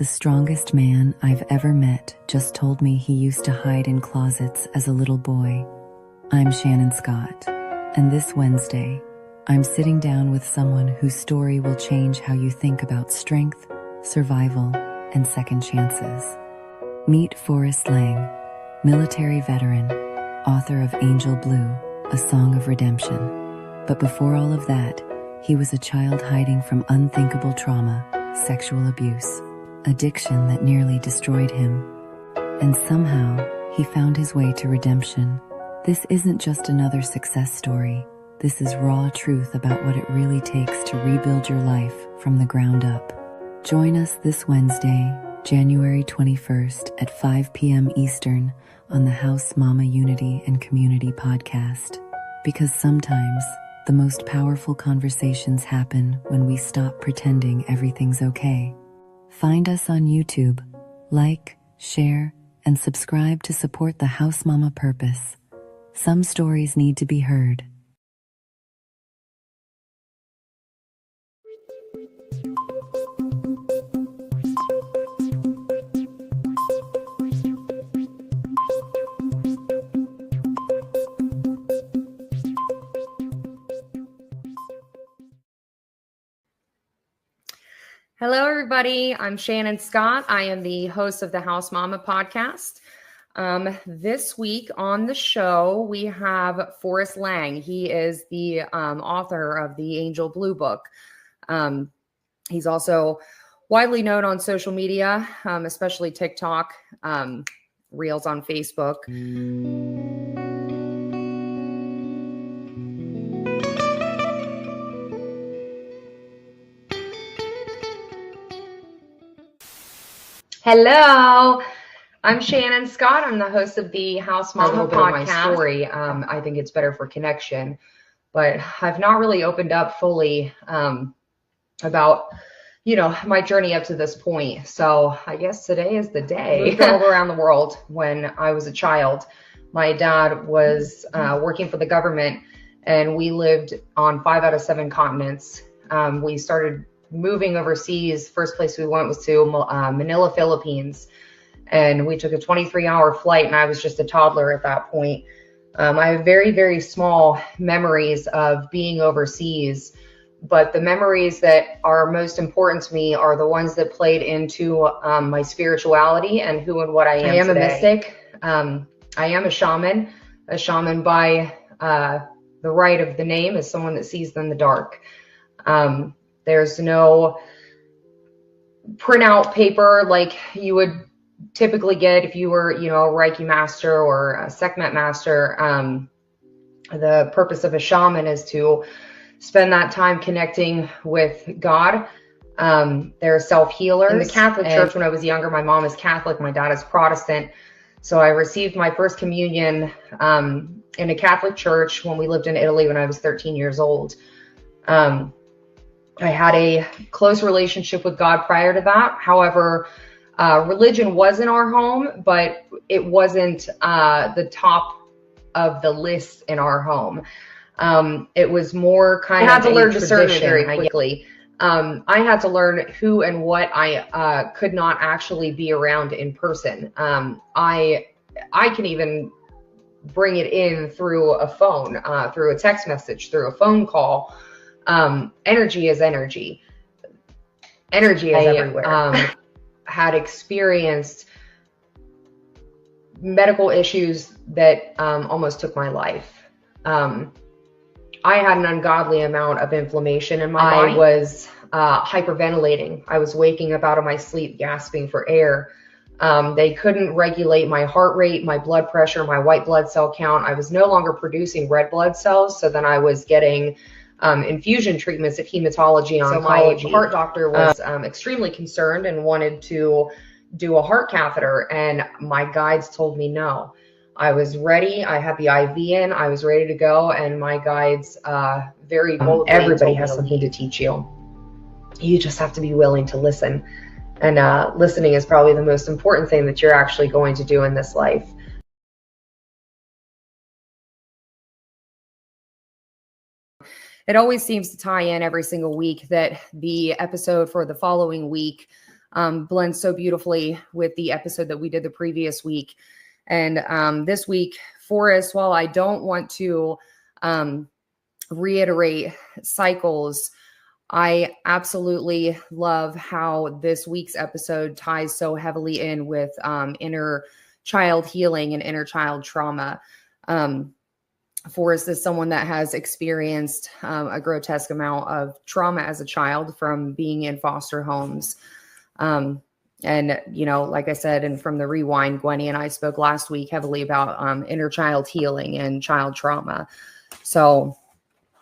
The strongest man I've ever met just told me he used to hide in closets as a little boy. I'm Shannon Scott, and this Wednesday, I'm sitting down with someone whose story will change how you think about strength, survival, and second chances. Meet Forrest Lang, military veteran, author of Angel Blue, A Song of Redemption. But before all of that, he was a child hiding from unthinkable trauma, sexual abuse, addiction that nearly destroyed him. And somehow, he found his way to redemption. This isn't just another success story. This is raw truth about what it really takes to rebuild your life from the ground up. Join us this Wednesday, January 21st at 5 p.m. Eastern on the House Mama Unity and Community podcast. Because sometimes, the most powerful conversations happen when we stop pretending everything's okay. Find us on YouTube, like, share, and subscribe to support the House Mama purpose. Some stories need to be heard. Hello, everybody. I'm Shannon Scott. I am the host of the House Mama podcast. This week on the show, we have Forrest Lang. He is the author of the Angel Blue book. He's also widely known on social media, especially TikTok, Reels on Facebook. Hello, I'm Shannon Scott. I'm the host of the House Mama podcast. My story. I think it's better for connection, but I've not really opened up fully about, my journey up to this point. So I guess today is the day. Moved all around the world when I was a child. My dad was working for the government, and we lived on 5 out of 7 continents. We started moving overseas. First place we went was to Manila, Philippines. And we took a 23-hour flight, and I was just a toddler at that point. I have very, very small memories of being overseas, but the memories that are most important to me are the ones that played into my spirituality and who and what I am today. I am a mystic. I am a shaman by the right of the name is someone that sees in the dark. There's no printout paper like you would typically get if you were, a Reiki master or a Sekhmet master. The purpose of a shaman is to spend that time connecting with God. They're self-healers. In the Catholic Church, when I was younger, my mom is Catholic, my dad is Protestant. So I received my first communion in a Catholic church when we lived in Italy when I was 13 years old. I had a close relationship with God prior to that. However, religion was in our home, but it wasn't the top of the list in our home. It was more kind of I had to learn discernment very quickly. I had to learn who and what I could not actually be around in person. I can even bring it in through a phone, through a text message, through a phone call. Energy is energy. Energy is everywhere. Had experienced medical issues that almost took my life. I had an ungodly amount of inflammation in my body. I was hyperventilating. I was waking up out of my sleep, gasping for air. They couldn't regulate my heart rate, my blood pressure, my white blood cell count. I was no longer producing red blood cells. So then I was getting infusion treatments of hematology, oncology. So my heart doctor was extremely concerned and wanted to do a heart catheter. And my guides told me no. I was ready. I had the IV in. I was ready to go. And my guides very boldly everybody has something to teach you. You just have to be willing to listen. And listening is probably the most important thing that you're actually going to do in this life. It always seems to tie in every single week that the episode for the following week blends so beautifully with the episode that we did the previous week. And this week, Forrest, while I don't want to reiterate cycles, I absolutely love how this week's episode ties so heavily in with inner child healing and inner child trauma. Forrest is someone that has experienced a grotesque amount of trauma as a child from being in foster homes. And, you know, like I said, and from the rewind, Gwenny and I spoke last week heavily about inner child healing and child trauma. So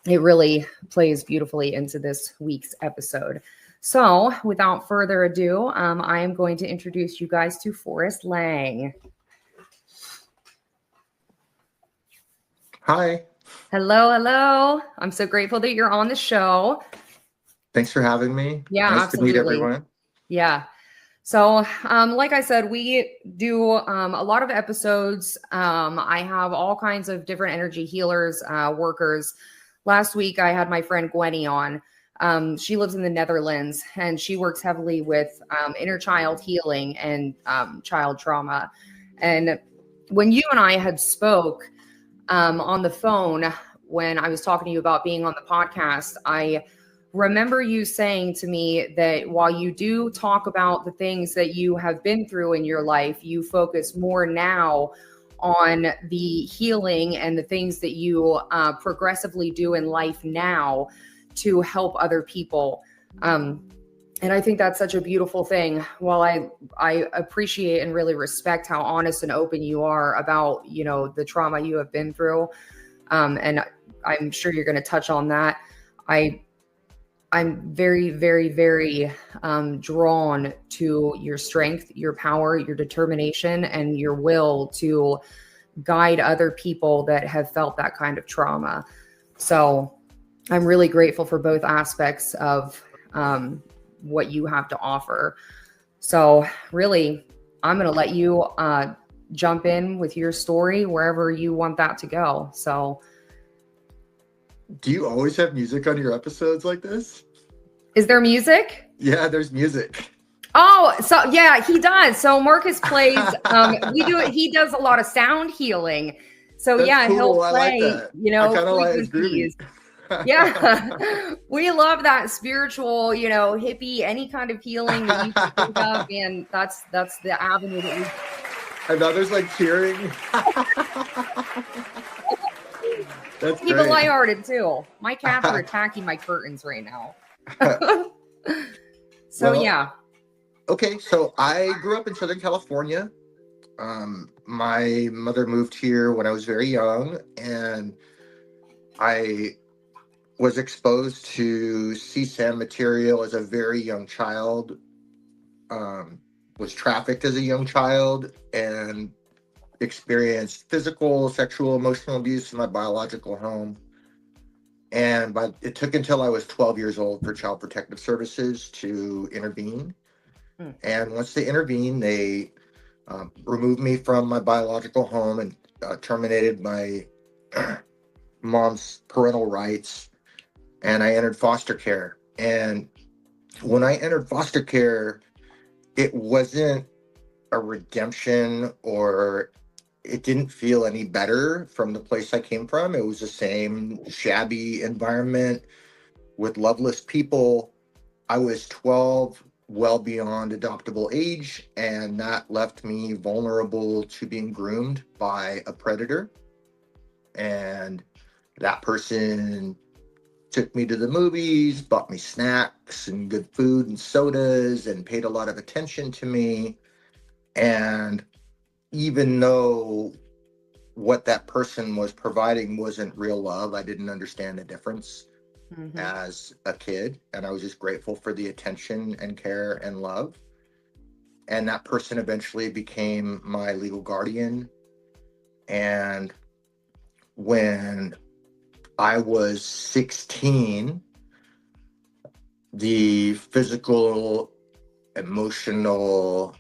it really plays beautifully into this week's episode. So without further ado, I am going to introduce you guys to Forrest Lang. Hi. Hello, hello. I'm so grateful that you're on the show. Thanks for having me. Yeah, nice absolutely. to meet everyone. Yeah. So, like I said, we do a lot of episodes. I have all kinds of different energy healers, workers. Last week, I had my friend Gwenny on. She lives in the Netherlands, and she works heavily with inner child healing and child trauma. And when you and I had spoke on the phone, when I was talking to you about being on the podcast, I remember you saying to me that while you do talk about the things that you have been through in your life, you focus more now on the healing and the things that you progressively do in life now to help other people. And I think that's such a beautiful thing. While I appreciate and really respect how honest and open you are about, you know, the trauma you have been through. And I'm sure you're going to touch on that. I'm very, very, very drawn to your strength, your power, your determination, and your will to guide other people that have felt that kind of trauma. So I'm really grateful for both aspects of what you have to offer. So really, I'm going to let you jump in with your story wherever you want that to go. So. Do you always have music on your episodes like this? Is there music? Yeah, there's music. Oh, so yeah, he does. So Marcus plays, we do it. He does a lot of sound healing. So That's yeah, cool. he'll play, I like that. you know, I kind of like frequencies. Yeah. We love that spiritual, you know, hippie, any kind of healing that you can think of. And that's the avenue that we. And others like cheering. That's keep great. it lighthearted too. My cats are attacking my curtains right now. So well, yeah. Okay, so I grew up in Southern California. My mother moved here when I was very young, and I was exposed to CSAM material as a very young child. Was trafficked as a young child and experienced physical, sexual, emotional abuse in my biological home. And it took until I was 12 years old for Child Protective Services to intervene. And once they intervened, they removed me from my biological home and terminated my mom's parental rights. And I entered foster care. And when I entered foster care, it wasn't a redemption, or it didn't feel any better from the place I came from. It was the same shabby environment with loveless people. I was 12, well beyond adoptable age, and that left me vulnerable to being groomed by a predator. And that person took me to the movies, bought me snacks and good food and sodas, and paid a lot of attention to me. And even though what that person was providing wasn't real love, I didn't understand the difference as a kid. And I was just grateful for the attention and care and love. And that person eventually became my legal guardian. And when I was 16, the physical, emotional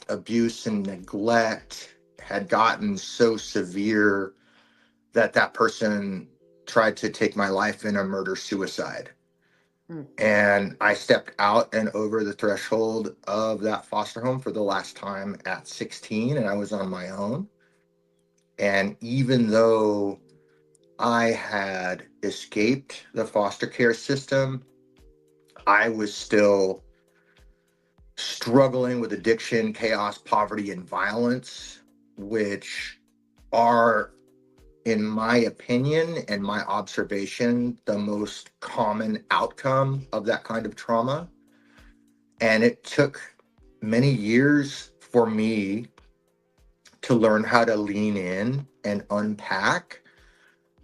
abuse and neglect had gotten so severe that that person tried to take my life in a murder-suicide. And I stepped out and over the threshold of that foster home for the last time at 16, and I was on my own. And even though I had escaped the foster care system, I was still struggling with addiction, chaos, poverty, and violence, which are, in my opinion and my observation, the most common outcome of that kind of trauma. And it took many years for me to learn how to lean in and unpack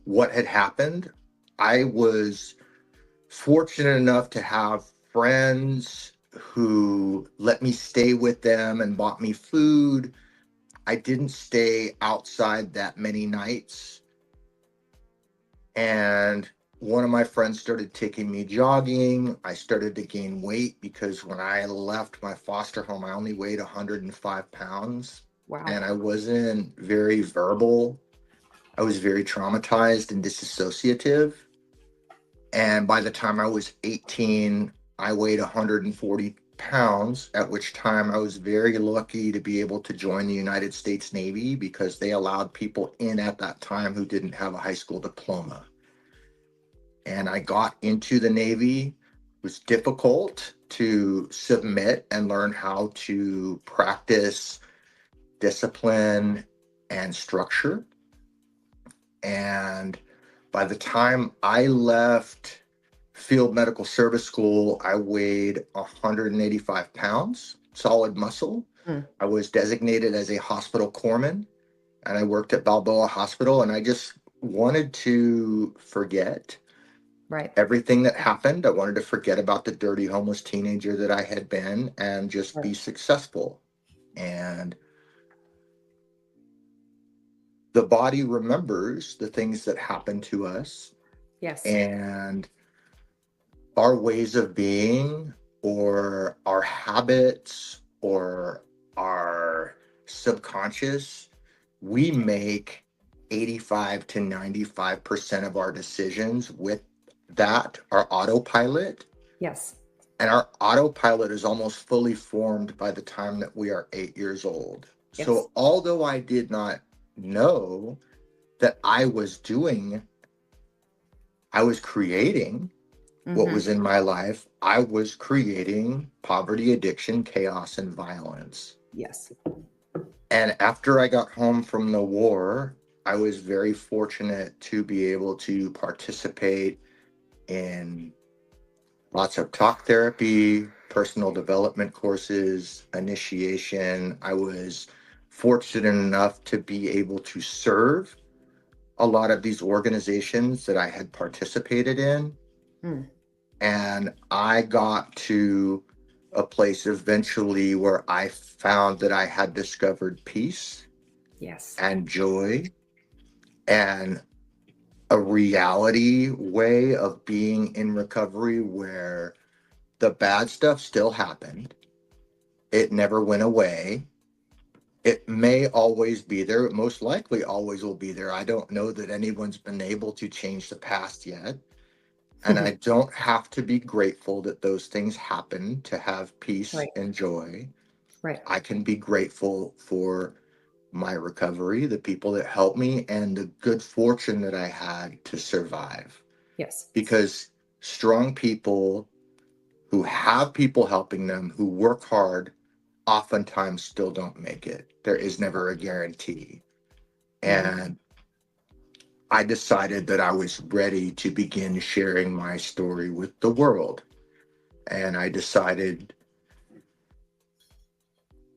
what had happened. I was fortunate enough to have friends who let me stay with them and bought me food. I didn't stay outside that many nights. And one of my friends started taking me jogging. I started to gain weight because when I left my foster home, I only weighed 105 pounds. Wow. And I wasn't very verbal. I was very traumatized and disassociative. And by the time I was 18, I weighed 140 pounds, at which time I was very lucky to be able to join the United States Navy because they allowed people in at that time who didn't have a high school diploma. And I got into the Navy. It was difficult to submit and learn how to practice discipline and structure. And by the time I left field medical service school, I weighed 185 pounds, solid muscle. I was designated as a hospital corpsman, and I worked at Balboa Hospital, and I just wanted to forget everything that happened. I wanted to forget about the dirty homeless teenager that I had been and just be successful. And the body remembers the things that happen to us. Yes. And our ways of being or our habits or our subconscious, we make 85 to 95% of our decisions with that, our autopilot. Yes. And our autopilot is almost fully formed by the time that we are 8 years old. Yes. So although I did not know that I was creating what was in my life, I was creating poverty, addiction, chaos, and violence. Yes. And after I got home from the war, I was very fortunate to be able to participate in lots of talk therapy, personal development courses, initiation. I was fortunate enough to be able to serve a lot of these organizations that I had participated in. And I got to a place eventually where I found that I had discovered peace, yes, and joy, and a reality way of being in recovery where the bad stuff still happened. It never went away. It may always be there. It most likely always will be there. I don't know that anyone's been able to change the past yet. And I don't have to be grateful that those things happen to have peace and joy. Right. I can be grateful for my recovery, the people that helped me, and the good fortune that I had to survive. Yes. Because strong people who have people helping them, who work hard, oftentimes still don't make it. There is never a guarantee. And I decided that I was ready to begin sharing my story with the world. And I decided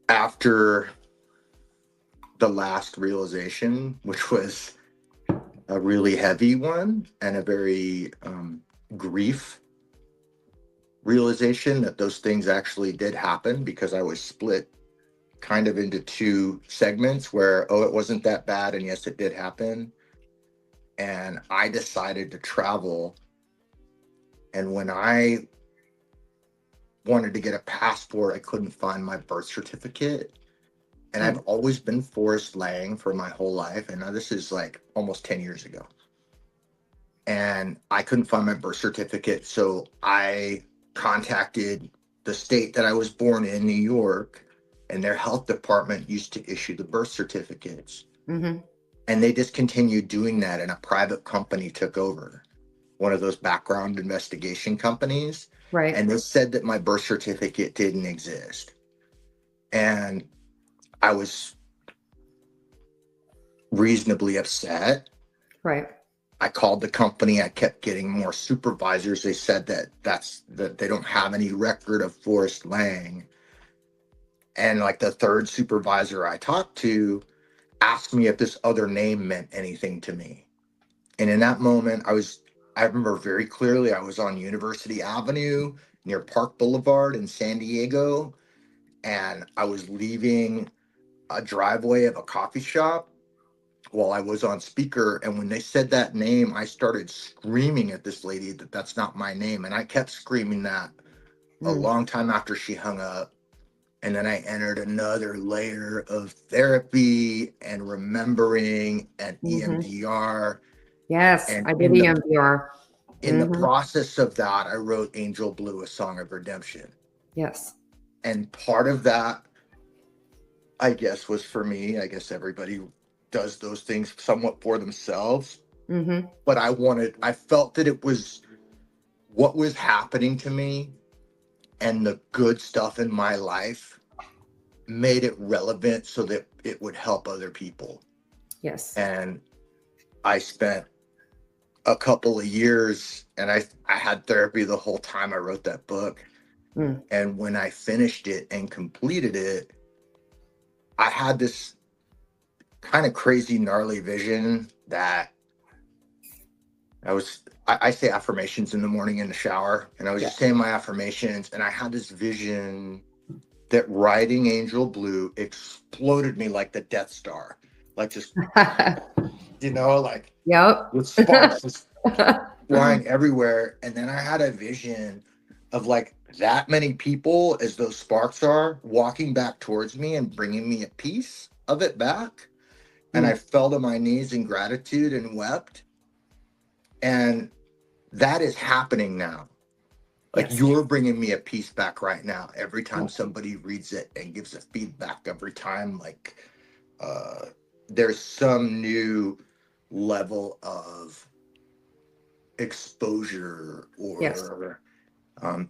after the last realization, which was a really heavy one and a very grief realization, that those things actually did happen, because I was split kind of into two segments where, oh, it wasn't that bad, and yes, it did happen. And I decided to travel. And when I wanted to get a passport, I couldn't find my birth certificate. And I've always been Forrest Lang for my whole life. And now this is like almost 10 years ago. and I couldn't find my birth certificate. So I contacted the state that I was born in, New York, and their health department used to issue the birth certificates. Mm-hmm. And they discontinued doing that, and a private company took over, one of those background investigation companies. Right. And they said that my birth certificate didn't exist. And I was reasonably upset. Right. I called the company. I kept getting more supervisors. They said that they don't have any record of Forrest Lang. And like the third supervisor I talked to asked me if this other name meant anything to me. And in that moment, I remember very clearly, I was on University Avenue near Park Boulevard in San Diego. And I was leaving a driveway of a coffee shop while I was on speaker. And when they said that name, I started screaming at this lady that that's not my name. And I kept screaming that a long time after she hung up. And then I entered another layer of therapy and remembering and EMDR. Yes, And I did EMDR. In the process of that, I wrote Angel Blue, A Song of Redemption. Yes. And part of that, I guess, was for me. I guess everybody does those things somewhat for themselves. Mm-hmm. But I felt that it was what was happening to me and the good stuff in my life made it relevant so that it would help other people. Yes. And I spent a couple of years, and I had therapy the whole time I wrote that book. And when I finished it and completed it, I had this kind of crazy, gnarly vision that I say affirmations in the morning in the shower, and I was just saying my affirmations, and I had this vision that writing Angel Blue exploded me like the Death Star, like just, like with sparks just flying everywhere. And then I had a vision of like that many people as those sparks are walking back towards me and bringing me a piece of it back. And I fell to my knees in gratitude and wept. And that is happening now. Like you're bringing me a piece back right now. Every time somebody reads it and gives a feedback, every time like there's some new level of exposure or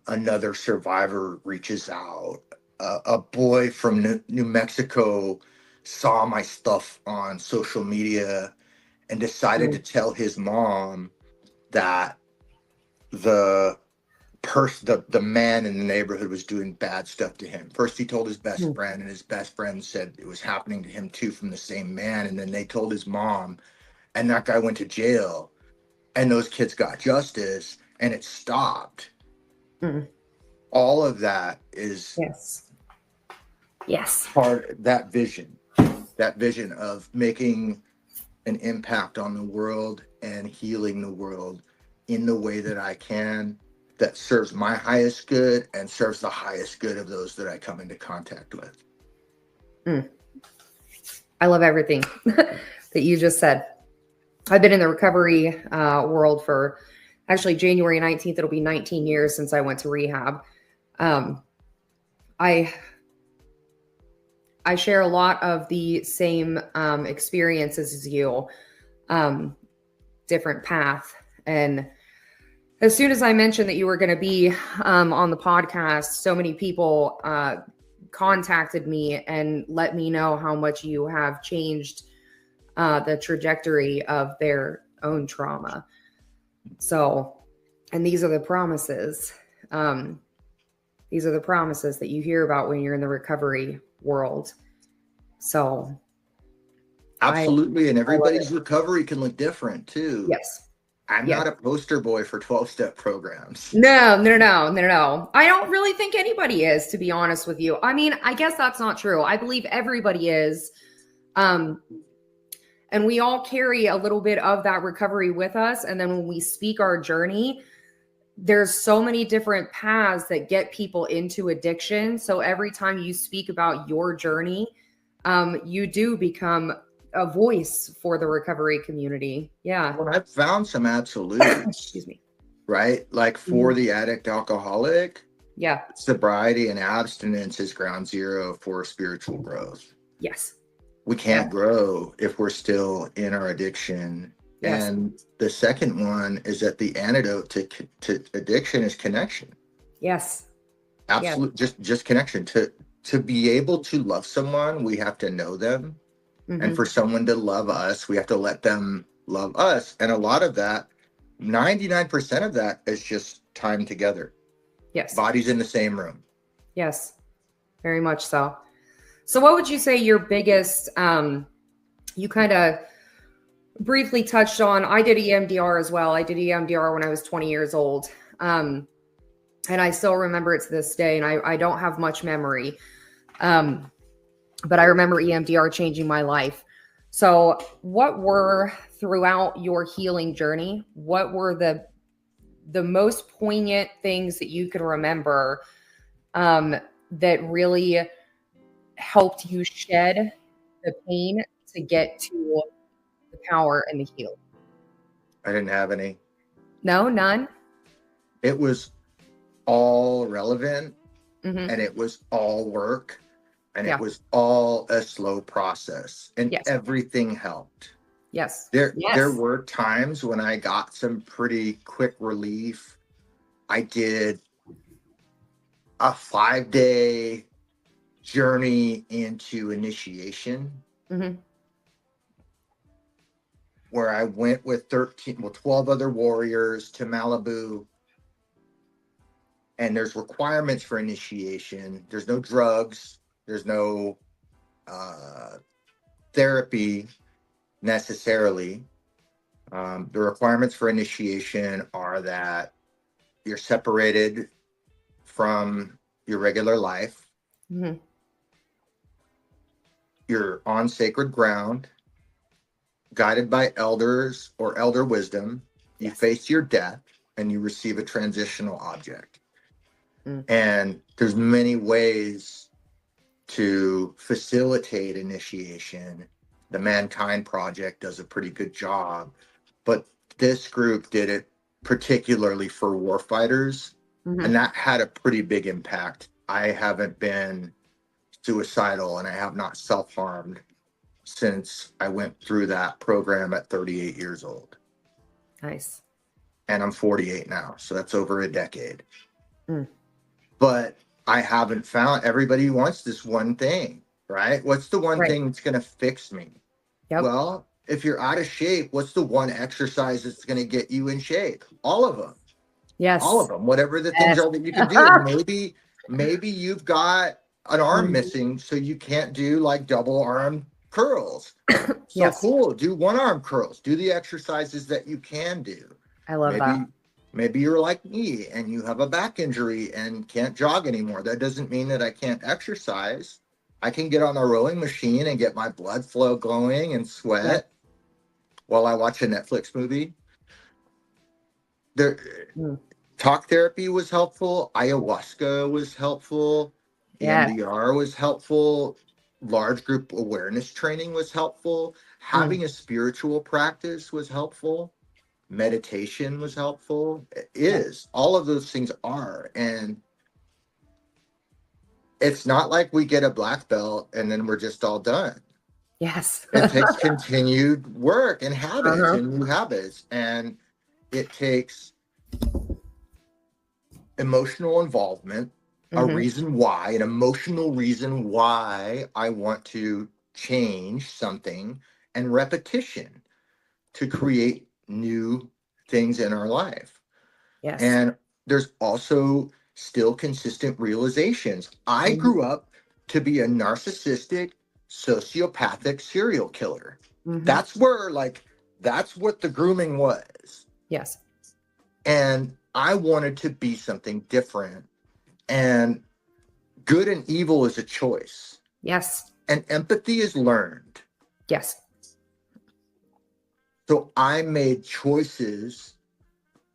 another survivor reaches out. A boy from New Mexico saw my stuff on social media and decided to tell his mom that the man in the neighborhood was doing bad stuff to him. First he told his best friend, and his best friend said it was happening to him too from the same man. And then they told his mom, and that guy went to jail, and those kids got justice, and it stopped. All of that is part that vision of making an impact on the world and healing the world in the way that I can, that serves my highest good and serves the highest good of those that I come into contact with. I love everything that you just said. I've been in the recovery world for actually January 19th. It'll be 19 years since I went to rehab. I share a lot of the same experiences as you, different path. And as soon as I mentioned that you were going to be on the podcast, so many people contacted me and let me know how much you have changed the trajectory of their own trauma. So, and these are the promises. These are the promises that you hear about when you're in the recovery world. So. Absolutely. And everybody's recovery can look different too. Yes. I'm not a poster boy for 12-step programs. No. I don't really think anybody is, to be honest with you. I mean, I guess that's not true. I believe everybody is. And we all carry a little bit of that recovery with us. And then when we speak our journey, there's so many different paths that get people into addiction. So every time you speak about your journey, you do become a voice for the recovery community. Yeah. Well, I've found some absolutes. Excuse me. Right? Like for the addict alcoholic, yeah, sobriety and abstinence is ground zero for spiritual growth. Yes. We can't grow if we're still in our addiction. Yes. And the second one is that the antidote to addiction is connection. Yes. Absolute, just connection. To be able to love someone, we have to know them. And for someone to love us, we have to let them love us. And a lot of that, 99% of that is just time together. Yes. Bodies in the same room. Yes, very much so. So what would you say your biggest, you kind of briefly touched on, I did EMDR as well. I did EMDR when I was 20 years old. And I still remember it to this day, and I don't have much memory. But I remember EMDR changing my life. So what were, throughout your healing journey, what were the most poignant things that you can remember that really helped you shed the pain to get to the power and the healing? I didn't have any. No, none? It was all relevant, and it was all work, and it was all a slow process, and everything helped. Yes. There were times when I got some pretty quick relief. I did a 5-day journey into initiation, where I went with 12 other warriors to Malibu. And there's requirements for initiation. There's no drugs. There's no therapy necessarily. The requirements for initiation are that you're separated from your regular life. You're on sacred ground, guided by elders or elder wisdom. You face your death, and you receive a transitional object. And there's many ways to facilitate initiation. The Mankind Project does a pretty good job, but this group did it particularly for warfighters, and that had a pretty big impact. I haven't been suicidal, and I have not self-harmed since I went through that program at 38 years old. Nice. And I'm 48 now, so that's over a decade. But I haven't found, everybody wants this one thing, right? What's the one thing that's going to fix me? Well, if you're out of shape, what's the one exercise that's going to get you in shape? All of them. Yes. All of them. Whatever the things are that you can do. Maybe you've got an arm missing, so you can't do like double arm curls. So cool. Do one arm curls. Do the exercises that you can do. I love that. Maybe you're like me and you have a back injury and can't jog anymore. That doesn't mean that I can't exercise. I can get on a rowing machine and get my blood flow going and sweat while I watch a Netflix movie. Talk therapy was helpful. Ayahuasca was helpful. EMDR was helpful. Large group awareness training was helpful. Having a spiritual practice was helpful. Meditation was helpful. It is. All of those things are. And it's not like we get a black belt and then we're just all done. Yes. It takes continued work and habits and new habits. And it takes emotional involvement, a reason why, an emotional reason why I want to change something, and repetition to create new things in our life. Yes. And there's also still consistent realizations. I grew up to be a narcissistic, sociopathic serial killer. That's what the grooming was. Yes. And I wanted to be something different. And good and evil is a choice. Yes. And empathy is learned. Yes. So I made choices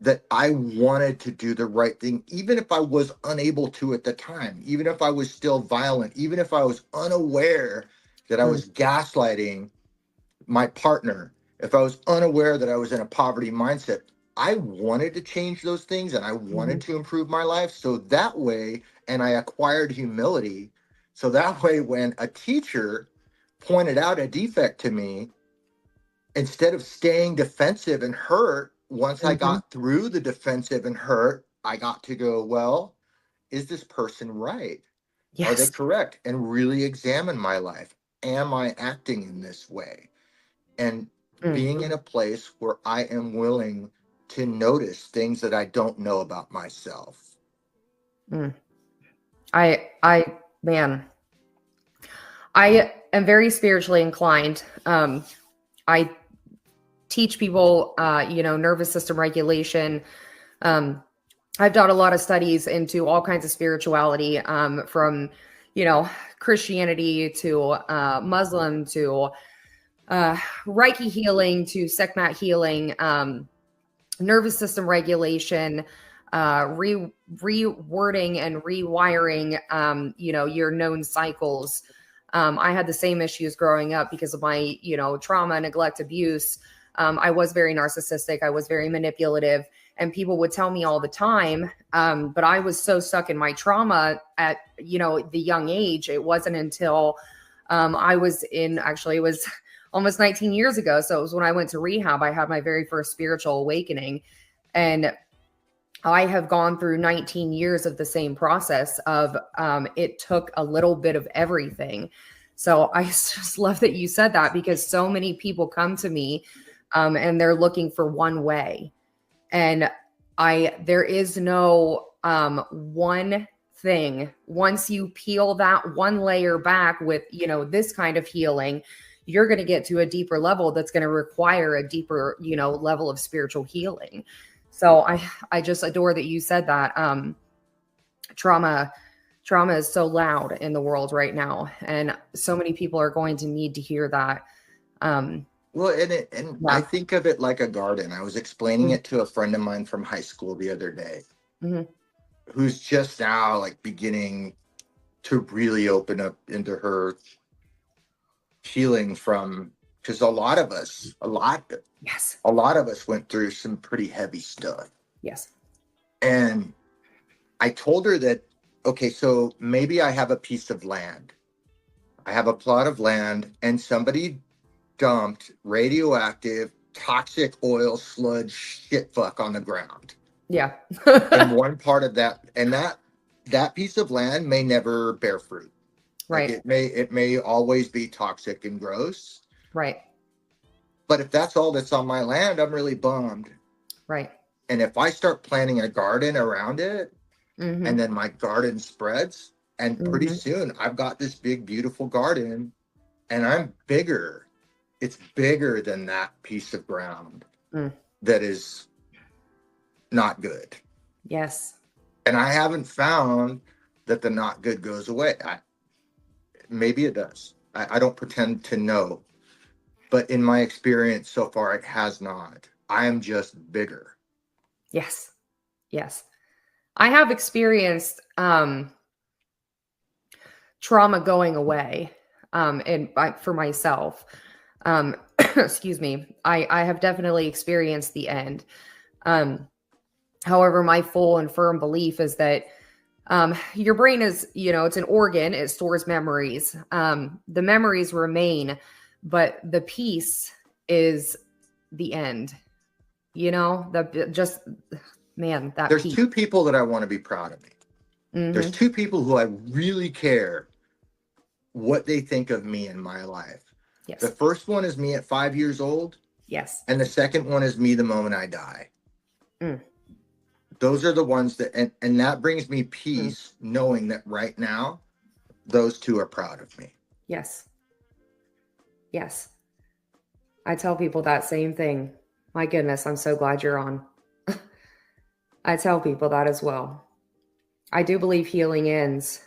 that I wanted to do the right thing, even if I was unable to at the time, even if I was still violent, even if I was unaware that I was gaslighting. my partner, if I was unaware that I was in a poverty mindset, I wanted to change those things and I wanted to improve my life. So that way, and I acquired humility. So that way, when a teacher pointed out a defect to me, instead of staying defensive and hurt, once I got through the defensive and hurt, I got to go, well, is this person right? Are they correct? And really examine my life. Am I acting in this way? And being in a place where I am willing to notice things that I don't know about myself. Man, I am very spiritually inclined. I teach people, nervous system regulation. I've done a lot of studies into all kinds of spirituality, from, Christianity to Muslim to Reiki healing to Sekmat healing, nervous system regulation, rewording and rewiring, your known cycles. I had the same issues growing up because of my, trauma, neglect, abuse. I was very narcissistic. I was very manipulative, and people would tell me all the time. But I was so stuck in my trauma at, the young age. It wasn't until it was almost 19 years ago. So it was when I went to rehab, I had my very first spiritual awakening. And I have gone through 19 years of the same process of, it took a little bit of everything. So I just love that you said that, because so many people come to me, and they're looking for one way. And there is no, one thing. Once you peel that one layer back with, this kind of healing, you're going to get to a deeper level that's going to require a deeper, level of spiritual healing. So I just adore that you said that. Trauma is so loud in the world right now, and so many people are going to need to hear that. I think of it like a garden. I was explaining it to a friend of mine from high school the other day, who's just now like beginning to really open up into her healing from, because a lot of us went through some pretty heavy stuff. Yes. And I told her that, okay, so maybe I have a piece of land. I have a plot of land, and somebody dumped radioactive, toxic oil sludge shit fuck on the ground. Yeah. And one part of that, and that piece of land may never bear fruit. Right. Like it may always be toxic and gross. Right. But if that's all that's on my land, I'm really bummed. Right. And if I start planting a garden around it, and then my garden spreads, and pretty soon I've got this big, beautiful garden, and I'm bigger. It's bigger than that piece of ground that is not good. Yes. And I haven't found that the not good goes away. Maybe it does. I don't pretend to know. But in my experience so far, it has not. I am just bigger. Yes. Yes. I have experienced trauma going away, for myself. Excuse me. I have definitely experienced the end. However, my full and firm belief is that your brain is, it's an organ. It stores memories. The memories remain, but the peace is the end. There's peace. Two people that I want to be proud of me. There's two people who I really care what they think of me in my life. Yes. The first one is me at 5 years old. Yes. And the second one is me the moment I die. Those are the ones that, and that brings me peace knowing that right now, those two are proud of me. Yes. Yes. I tell people that same thing. My goodness, I'm so glad you're on. I tell people that as well. I do believe healing ends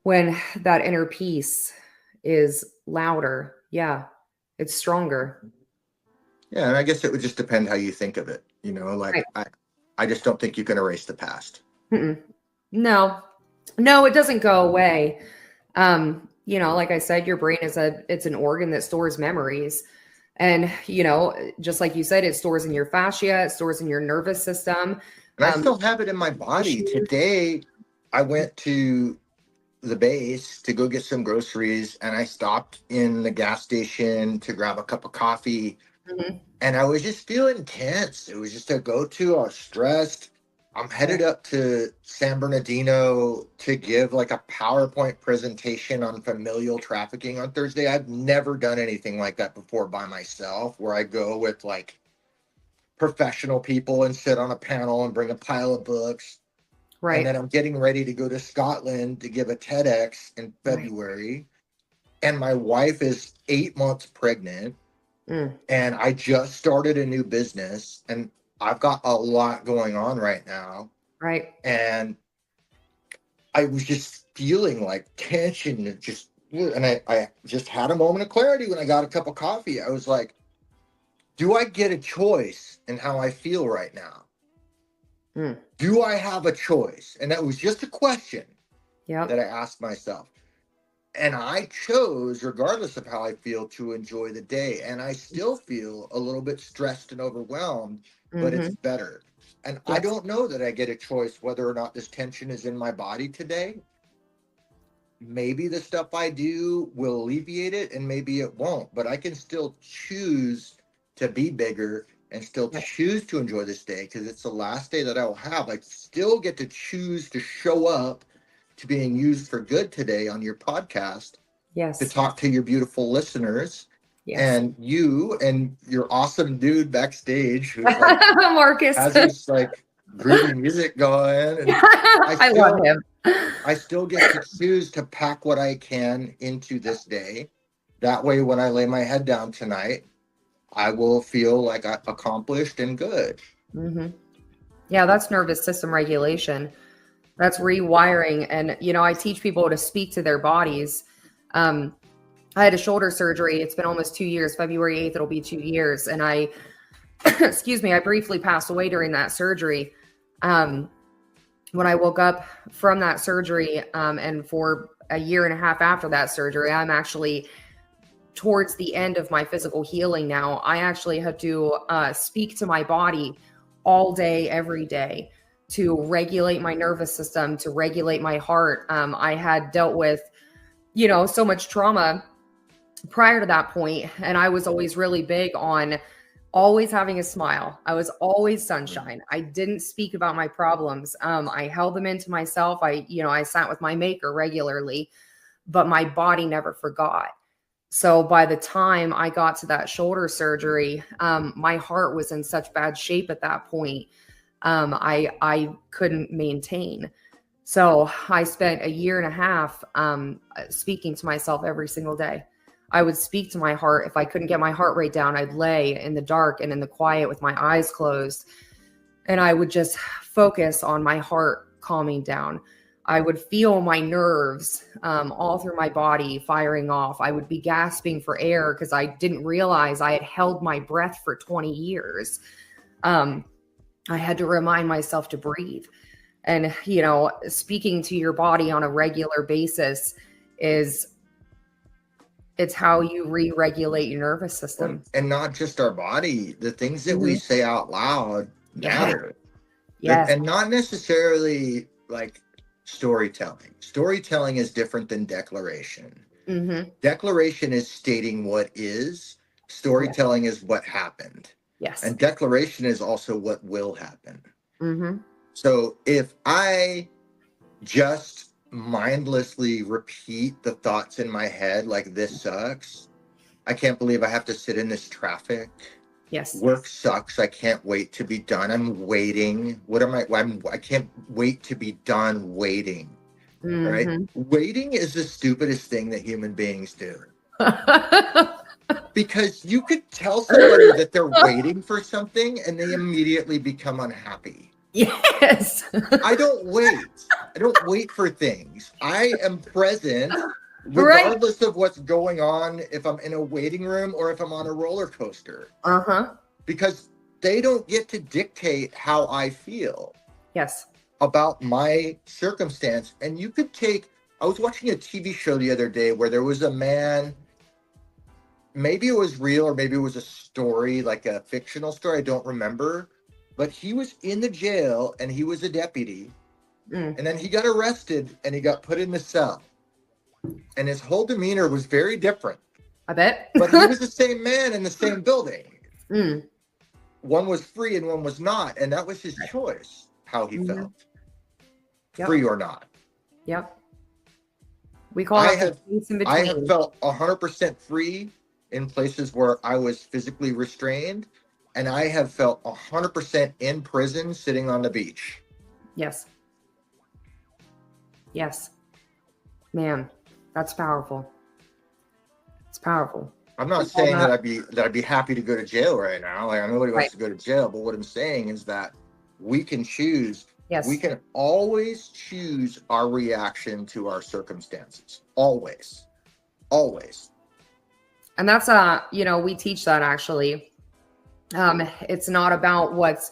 when that inner peace is louder. Yeah, it's stronger. Yeah, and I guess it would just depend how you think of it. Right. I just don't think you can erase the past. No, it doesn't go away. like I said, your brain it's an organ that stores memories. And, just like you said, it stores in your fascia, it stores in your nervous system. And I still have it in my body. Today, I went to the base to go get some groceries, and I stopped in the gas station to grab a cup of coffee. Mm-hmm. And I was just feeling tense. It was just a go-to. I was stressed. I'm headed up to San Bernardino to give like a PowerPoint presentation on familial trafficking on Thursday. I've never done anything like that before by myself, where I go with like professional people and sit on a panel and bring a pile of books. Right. And then I'm getting ready to go to Scotland to give a TEDx in February. Right. And my wife is 8 months pregnant. And I just started a new business, and I've got a lot going on right now. Right. And I was just feeling like tension and I just had a moment of clarity when I got a cup of coffee. I was like, do I get a choice in how I feel right now? Do I have a choice? And that was just a question that I asked myself. And I chose, regardless of how I feel, to enjoy the day. And I still feel a little bit stressed and overwhelmed, but it's better. And I don't know that I get a choice whether or not this tension is in my body today. Maybe the stuff I do will alleviate it, and maybe it won't. But I can still choose to be bigger and still choose to enjoy this day, because it's the last day that I will have. I still get to choose to show up to being used for good today on your podcast. Yes. To talk to your beautiful listeners. Yes. And you and your awesome dude backstage who's like Marcus has this like groovy music going. And I love him. I still get to choose to pack what I can into this day. That way, when I lay my head down tonight, I will feel like I accomplished and good. Yeah, that's nervous system regulation. That's rewiring. And, I teach people to speak to their bodies. I had a shoulder surgery. It's been almost 2 years. February 8th, it'll be 2 years. And I briefly passed away during that surgery. When I woke up from that surgery, and for a year and a half after that surgery, I'm actually towards the end of my physical healing now. I actually had to speak to my body all day, every day, to regulate my nervous system, to regulate my heart. I had dealt with, so much trauma prior to that point. And I was always really big on always having a smile. I was always sunshine. I didn't speak about my problems. I held them into myself. I sat with my maker regularly, but my body never forgot. So by the time I got to that shoulder surgery, my heart was in such bad shape at that point. I couldn't maintain. So I spent a year and a half speaking to myself every single day. I would speak to my heart. If I couldn't get my heart rate down, I'd lay in the dark and in the quiet with my eyes closed. And I would just focus on my heart calming down. I would feel my nerves all through my body firing off. I would be gasping for air because I didn't realize I had held my breath for 20 years. I had to remind myself to breathe. And, speaking to your body on a regular basis it's how you re-regulate your nervous system. And not just our body, the things that we say out loud matter. Yes. And not necessarily like storytelling. Storytelling is different than declaration. Declaration is stating what is. Storytelling is what happened. Yes. And declaration is also what will happen. So if I just mindlessly repeat the thoughts in my head like this sucks, I can't believe I have to sit in this traffic. Yes. Work sucks. I can't wait to be done. I'm waiting. I can't wait to be done waiting. Right? Waiting is the stupidest thing that human beings do. Because you could tell somebody that they're waiting for something and they immediately become unhappy. Yes. I don't wait for things. I am present regardless of what's going on, if I'm in a waiting room or if I'm on a roller coaster. Because they don't get to dictate how I feel. Yes. About my circumstance. And you could take I was watching a TV show the other day where there was a man, maybe it was real or maybe it was a story, like a fictional story, I don't remember, but he was in the jail and he was a deputy. And then he got arrested and he got put in the cell. And his whole demeanor was very different. I bet. But he was the same man in the same building. One was free and one was not. And that was his choice, how he felt. Free or not. Yep. We call it the space in between. I have felt 100% free in places where I was physically restrained. And I have felt 100% in prison sitting on the beach. Yes. Yes. Man, that's powerful. It's powerful. I'm not saying that I'd be happy to go to jail right now. Like, nobody wants to go to jail, but what I'm saying is that we can choose. Yes. We can always choose our reaction to our circumstances. Always. Always. And that's we teach that actually. It's not about what's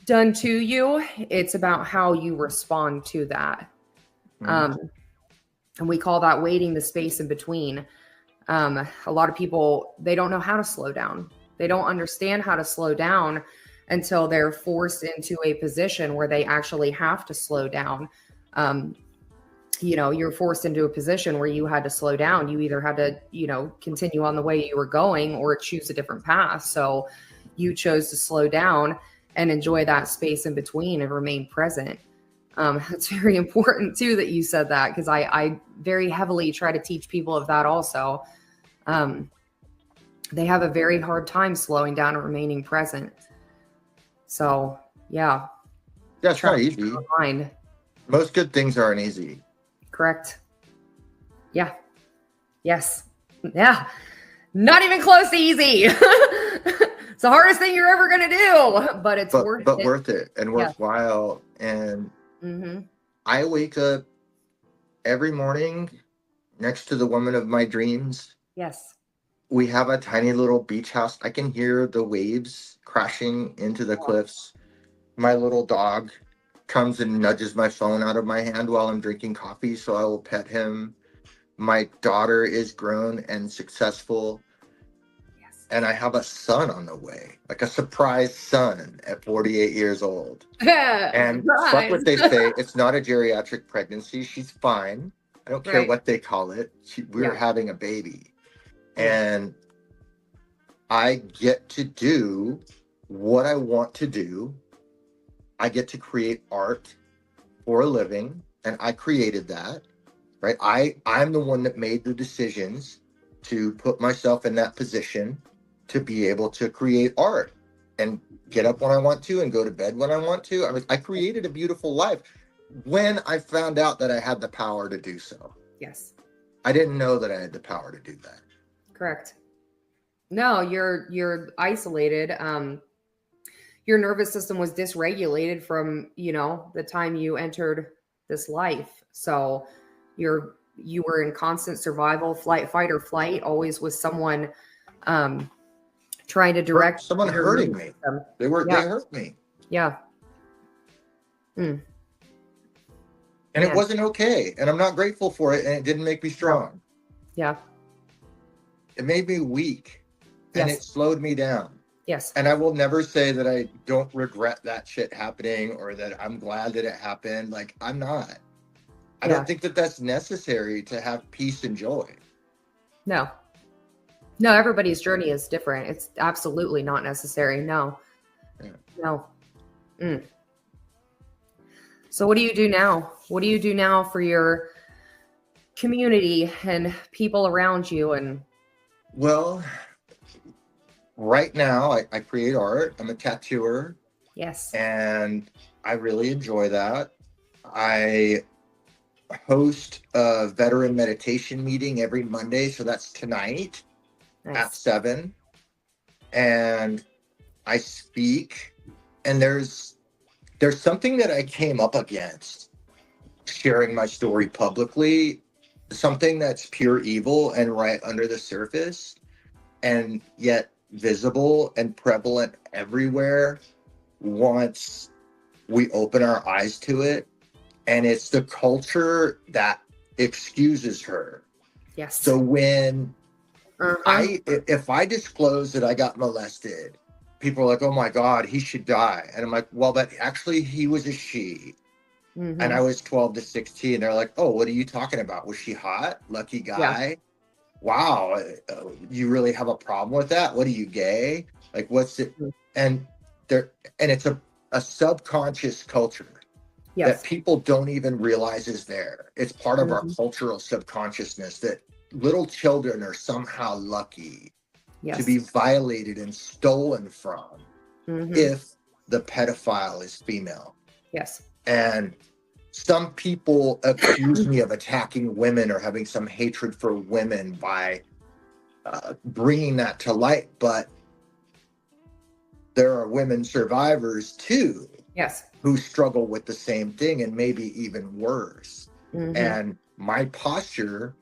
done to you, it's about how you respond to that. And we call that waiting the space in between. A lot of people, they don't know how to slow down. They don't understand how to slow down until they're forced into a position where they actually have to slow down. You're forced into a position where you had to slow down. You either had to, continue on the way you were going or choose a different path. So you chose to slow down and enjoy that space in between and remain present. It's very important too that you said that, because I very heavily try to teach people of that also. They have a very hard time slowing down and remaining present. So yeah. That's not easy. Most good things aren't easy. Correct. Yeah. Yes. Yeah. Not even close to easy. It's the hardest thing you're ever going to do, but it's worth it. But worth it and worthwhile. And I wake up every morning next to the woman of my dreams. Yes. We have a tiny little beach house. I can hear the waves crashing into the cliffs. My little dog comes and nudges my phone out of my hand while I'm drinking coffee, so I will pet him. My daughter is grown and successful. Yes. And I have a son on the way, like a surprise son at 48 years old. And fuck what they say, it's not a geriatric pregnancy. She's fine. I don't care what they call it. We're having a baby. And I get to do what I want to do. I get to create art for a living, and I created that, right? I'm the one that made the decisions to put myself in that position to be able to create art and get up when I want to and go to bed when I want to. I mean, I created a beautiful life when I found out that I had the power to do so. Yes. I didn't know that I had the power to do that. Correct. No, you're isolated. Your nervous system was dysregulated from, the time you entered this life. So you were in constant survival, fight or flight, always with someone trying to direct. Someone hurting me. They hurt me. Yeah. And it wasn't okay. And I'm not grateful for it. And it didn't make me strong. Yeah. It made me weak. And it slowed me down. Yes. And I will never say that I don't regret that shit happening or that I'm glad that it happened. Like, I'm not. I don't think that that's necessary to have peace and joy. No, everybody's journey is different. It's absolutely not necessary. No. No. So what do you do now? What do you do now for your community and people around you? And well, right now I create art. I'm a tattooer. Yes. And I really enjoy that. I host a veteran meditation meeting every Monday. So that's tonight at 7. And I speak, and there's something that I came up against sharing my story publicly, something that's pure evil and right under the surface, and yet visible and prevalent everywhere once we open our eyes to it. And it's the culture that excuses her. Yes. So when if I disclose that I got molested, people are like, oh my God, he should die. And I'm like, well, but actually he was a she. And I was 12 to 16. They're like, oh, what are you talking about? Was she hot? Lucky guy? Wow. You really have a problem with that? What are you, gay? Like, what's it? And it's a subconscious culture that people don't even realize is there. It's part of our cultural subconsciousness that little children are somehow lucky to be violated and stolen from if the pedophile is female. Yes. And some people accuse me of attacking women or having some hatred for women by bringing that to light. But there are women survivors too. Yes. Who struggle with the same thing and maybe even worse. And my posture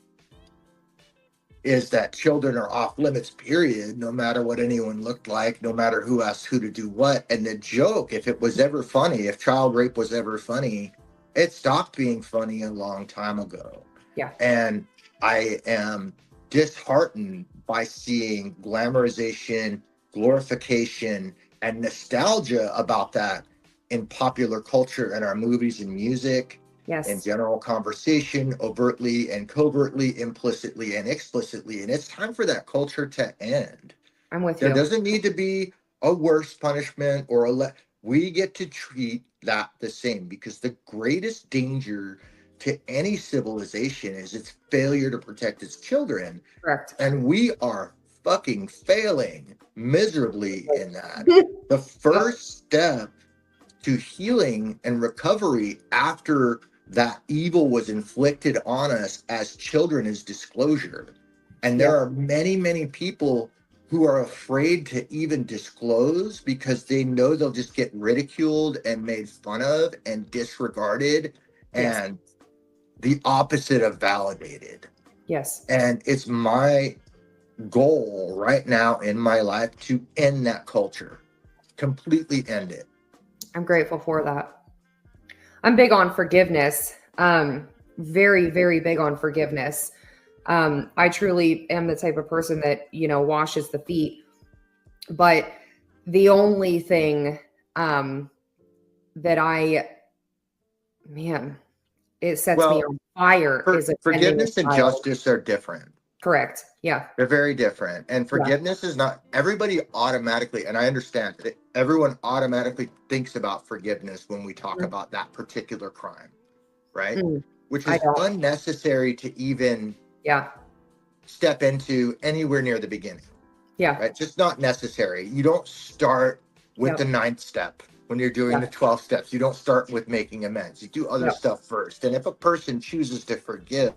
is that children are off limits, period, no matter what anyone looked like, no matter who asked who to do what. And the joke, if it was ever funny, if child rape was ever funny, it stopped being funny a long time ago. Yeah. And I am disheartened by seeing glamorization, glorification, and nostalgia about that in popular culture and our movies and music, in general conversation, overtly and covertly, implicitly and explicitly. And it's time for that culture to end. I'm with you. There doesn't need to be a worse punishment or we get to treat that the same, because the greatest danger to any civilization is its failure to protect its children. Correct. And we are fucking failing miserably in that. The first step to healing and recovery after that evil was inflicted on us as children is disclosure. And there are many, many people who are afraid to even disclose because they know they'll just get ridiculed and made fun of and disregarded and the opposite of validated. Yes. And it's my goal right now in my life to end that culture, completely end it. I'm grateful for that. I'm big on forgiveness. Very, very big on forgiveness. I truly am the type of person that, washes the feet. But the only thing that it sets me on fire is forgiveness and justice are different. Correct. Yeah. They're very different. And forgiveness is not everybody automatically, and I understand that everyone automatically thinks about forgiveness when we talk about that particular crime, right? Which is unnecessary to even step into anywhere near the beginning. Yeah. Right? Just not necessary. You don't start with the 9th step when you're doing the 12 steps. You don't start with making amends. You do other stuff first. And if a person chooses to forgive,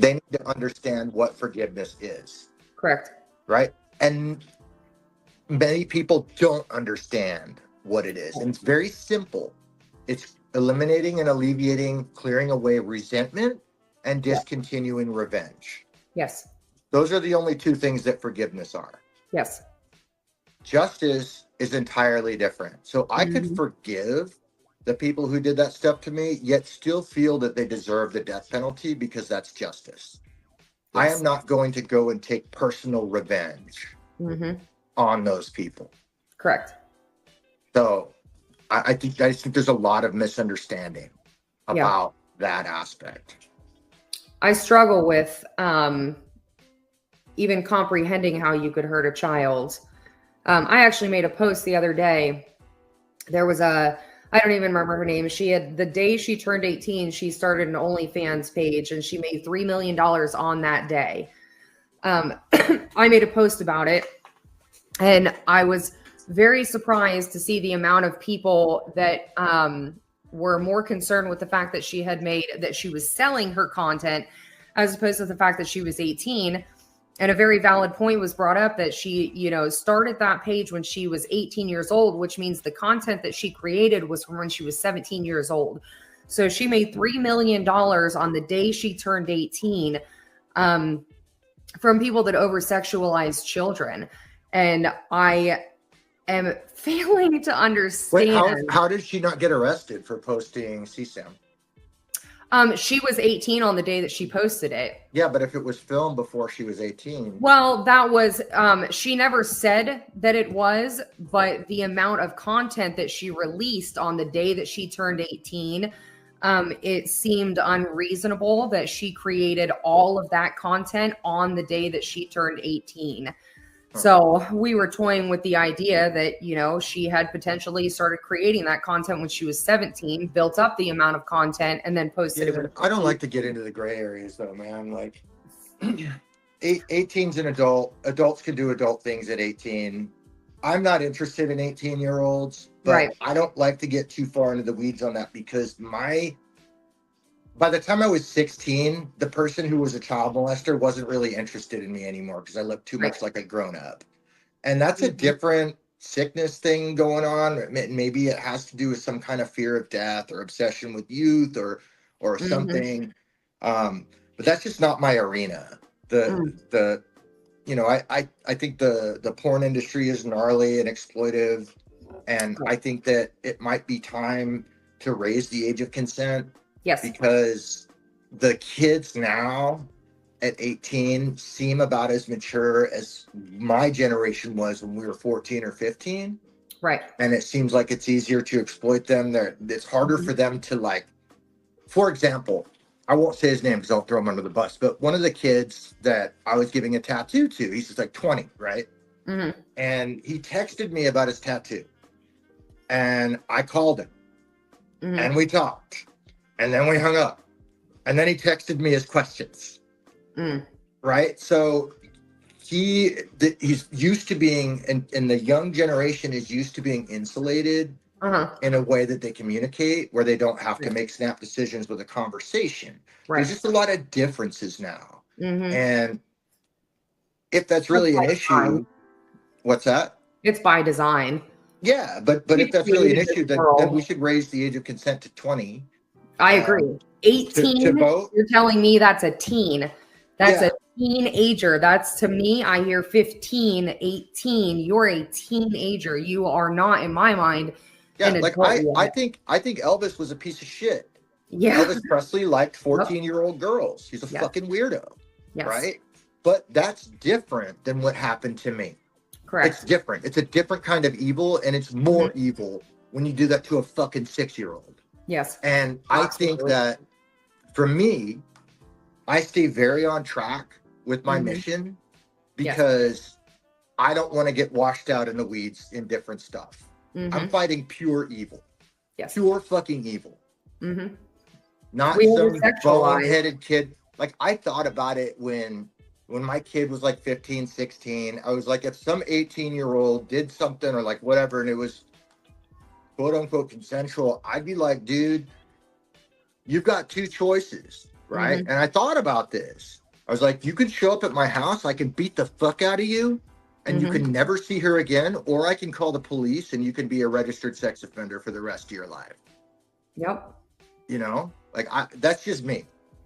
they need to understand what forgiveness is. Correct. Right? And many people don't understand what it is. And it's very simple. It's eliminating and alleviating, clearing away resentment and discontinuing revenge. Yes. Those are the only two things that forgiveness are. Yes. Justice is entirely different. So I could forgive the people who did that stuff to me, yet still feel that they deserve the death penalty because that's justice. Yes. I am not going to go and take personal revenge on those people. Correct. So I just think there's a lot of misunderstanding about that aspect. I struggle with even comprehending how you could hurt a child. I actually made a post the other day. There was I don't even remember her name. The day she turned 18, she started an OnlyFans page and she made $3 million on that day. I made a post about it and I was very surprised to see the amount of people that were more concerned with the fact that she was selling her content as opposed to the fact that she was 18. And a very valid point was brought up that she, started that page when she was 18 years old, which means the content that she created was from when she was 17 years old. So she made $3 million on the day she turned 18 from people that over-sexualize children. And I am failing to understand. Wait, how did she not get arrested for posting CSAM? She was 18 on the day that she posted it. Yeah, but if it was filmed before she was 18. Well, that was, she never said that it was, but the amount of content that she released on the day that she turned 18, it seemed unreasonable that she created all of that content on the day that she turned 18. So we were toying with the idea that, you know, she had potentially started creating that content when she was 17, built up the amount of content, and then posted it. I don't like to get into the gray areas though, man. Like 18's an adult. Adults can do adult things at 18. I'm not interested in 18-year-olds, but Right. I don't like to get too far into the weeds on that because by the time I was 16, the person who was a child molester wasn't really interested in me anymore because I looked too much like a grown-up. And that's a different sickness thing going on. Maybe it has to do with some kind of fear of death or obsession with youth or something. But that's just not my arena. The you know, I think the porn industry is gnarly and exploitive, and I think that it might be time to raise the age of consent. Yes. Because the kids now at 18 seem about as mature as my generation was when we were 14 or 15. Right. And it seems like it's easier to exploit them. It's harder for them to, like, for example, I won't say his name because I'll throw him under the bus, but one of the kids that I was giving a tattoo to, he's just like 20, right? And he texted me about his tattoo. And I called him. And we talked. And then we hung up. And then he texted me his questions. Right? So he's used to being, and the young generation is used to being insulated in a way that they communicate, where they don't have to make snap decisions with a conversation. There's just a lot of differences now. And if that's really an issue, what's that? It's by design. Yeah, but if that's really an issue, then we should raise the age of consent to 20. I agree. 18, to vote? You're telling me that's a teen. That's a teenager. That's, to me, I hear 15, 18. You're a teenager. You are not, in my mind, an like adult I think Elvis was a piece of shit. Yeah. Elvis Presley liked 14-year-old girls. He's a fucking weirdo. Right? But that's different than what happened to me. Correct. It's different. It's a different kind of evil, and it's more evil when you do that to a fucking 6-year-old. Yes. And I think that for me, I stay very on track with my mission because I don't want to get washed out in the weeds in different stuff. I'm fighting pure evil. Yes. Pure fucking evil. Not We some over-sexualize. bone-headed kid. Like, I thought about it when my kid was like 15, 16. I was like, if some 18-year-old did something or like whatever, and it was quote unquote consensual, I'd be like, dude, you've got two choices, right? And I thought about this. I was like, you can show up at my house, I can beat the fuck out of you, and you can never see her again, or I can call the police and you can be a registered sex offender for the rest of your life. Yep. You know, like that's just me.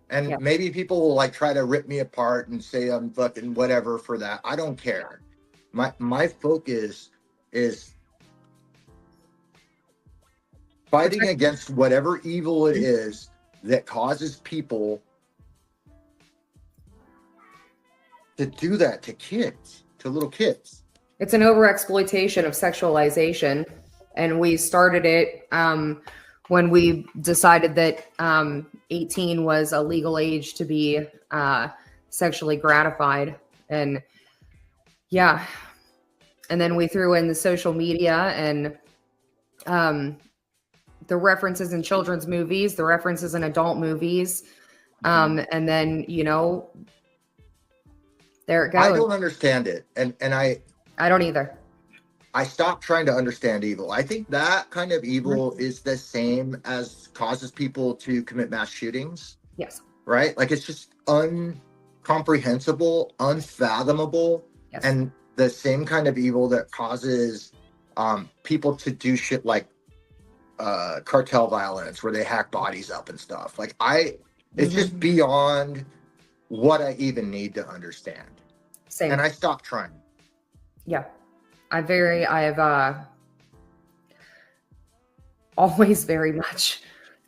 And maybe people will like try to rip me apart and say I'm fucking whatever for that. I don't care. My focus is fighting against whatever evil it is that causes people to do that to kids, to little kids. It's an overexploitation of sexualization. And we started it when we decided that 18 was a legal age to be sexually gratified. And and then we threw in the social media and the references in children's movies, the references in adult movies. And then, you know, there it goes. I don't understand it. And I don't either. I stopped trying to understand evil. I think that kind of evil is the same as causes people to commit mass shootings. Yes. Right? Like, it's just incomprehensible, unfathomable, and the same kind of evil that causes people to do shit like cartel violence, where they hack bodies up and stuff. Like, it's just beyond what I even need to understand. Same. And I stopped trying. Yeah. I have always very much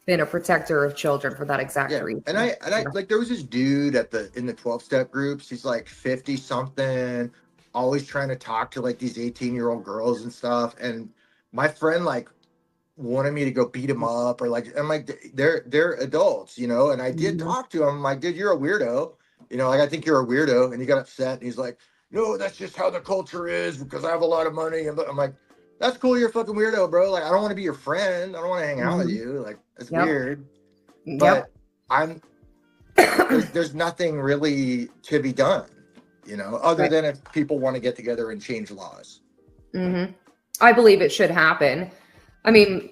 been a protector of children for that exact reason. And I like, there was this dude in the 12-step groups. He's like 50 something, always trying to talk to like these 18-year-old girls and stuff. And my friend like wanted me to go beat him up, or like, I'm like, they're adults, you know. And I did talk to him. I'm like, dude, you're a weirdo, you know, like, I think you're a weirdo. And he got upset, and he's like, no, that's just how the culture is because I have a lot of money. And I'm like, that's cool, you're a fucking weirdo, bro. Like, I don't want to be your friend. I don't want to hang out with you. Like, it's weird. But there's nothing really to be done, you know, other than if people want to get together and change laws. I believe it should happen. I mean,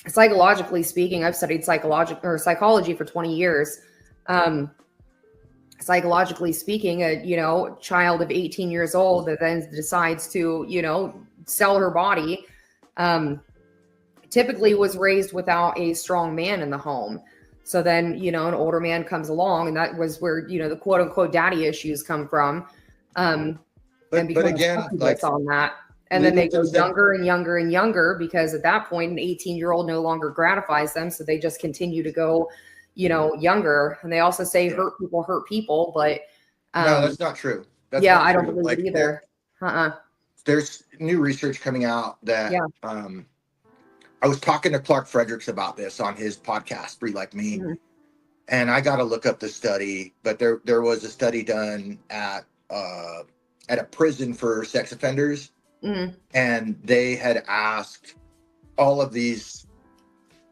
psychologically speaking, I've studied psychology for 20 years. Psychologically speaking, a child of 18 years old that then decides to, sell her body, typically was raised without a strong man in the home. So then, an older man comes along, and that was where, the quote unquote daddy issues come from. But again, like on that. And then they go younger and younger and younger, because at that point, an 18-year-old no longer gratifies them. So they just continue to go, younger. And they also say hurt people, but no, that's not true. That's I don't believe it either. There's new research coming out that I was talking to Clark Fredericks about this on his podcast, Free Like Me. And I got to look up the study, but there was a study done at a prison for sex offenders. And they had asked all of these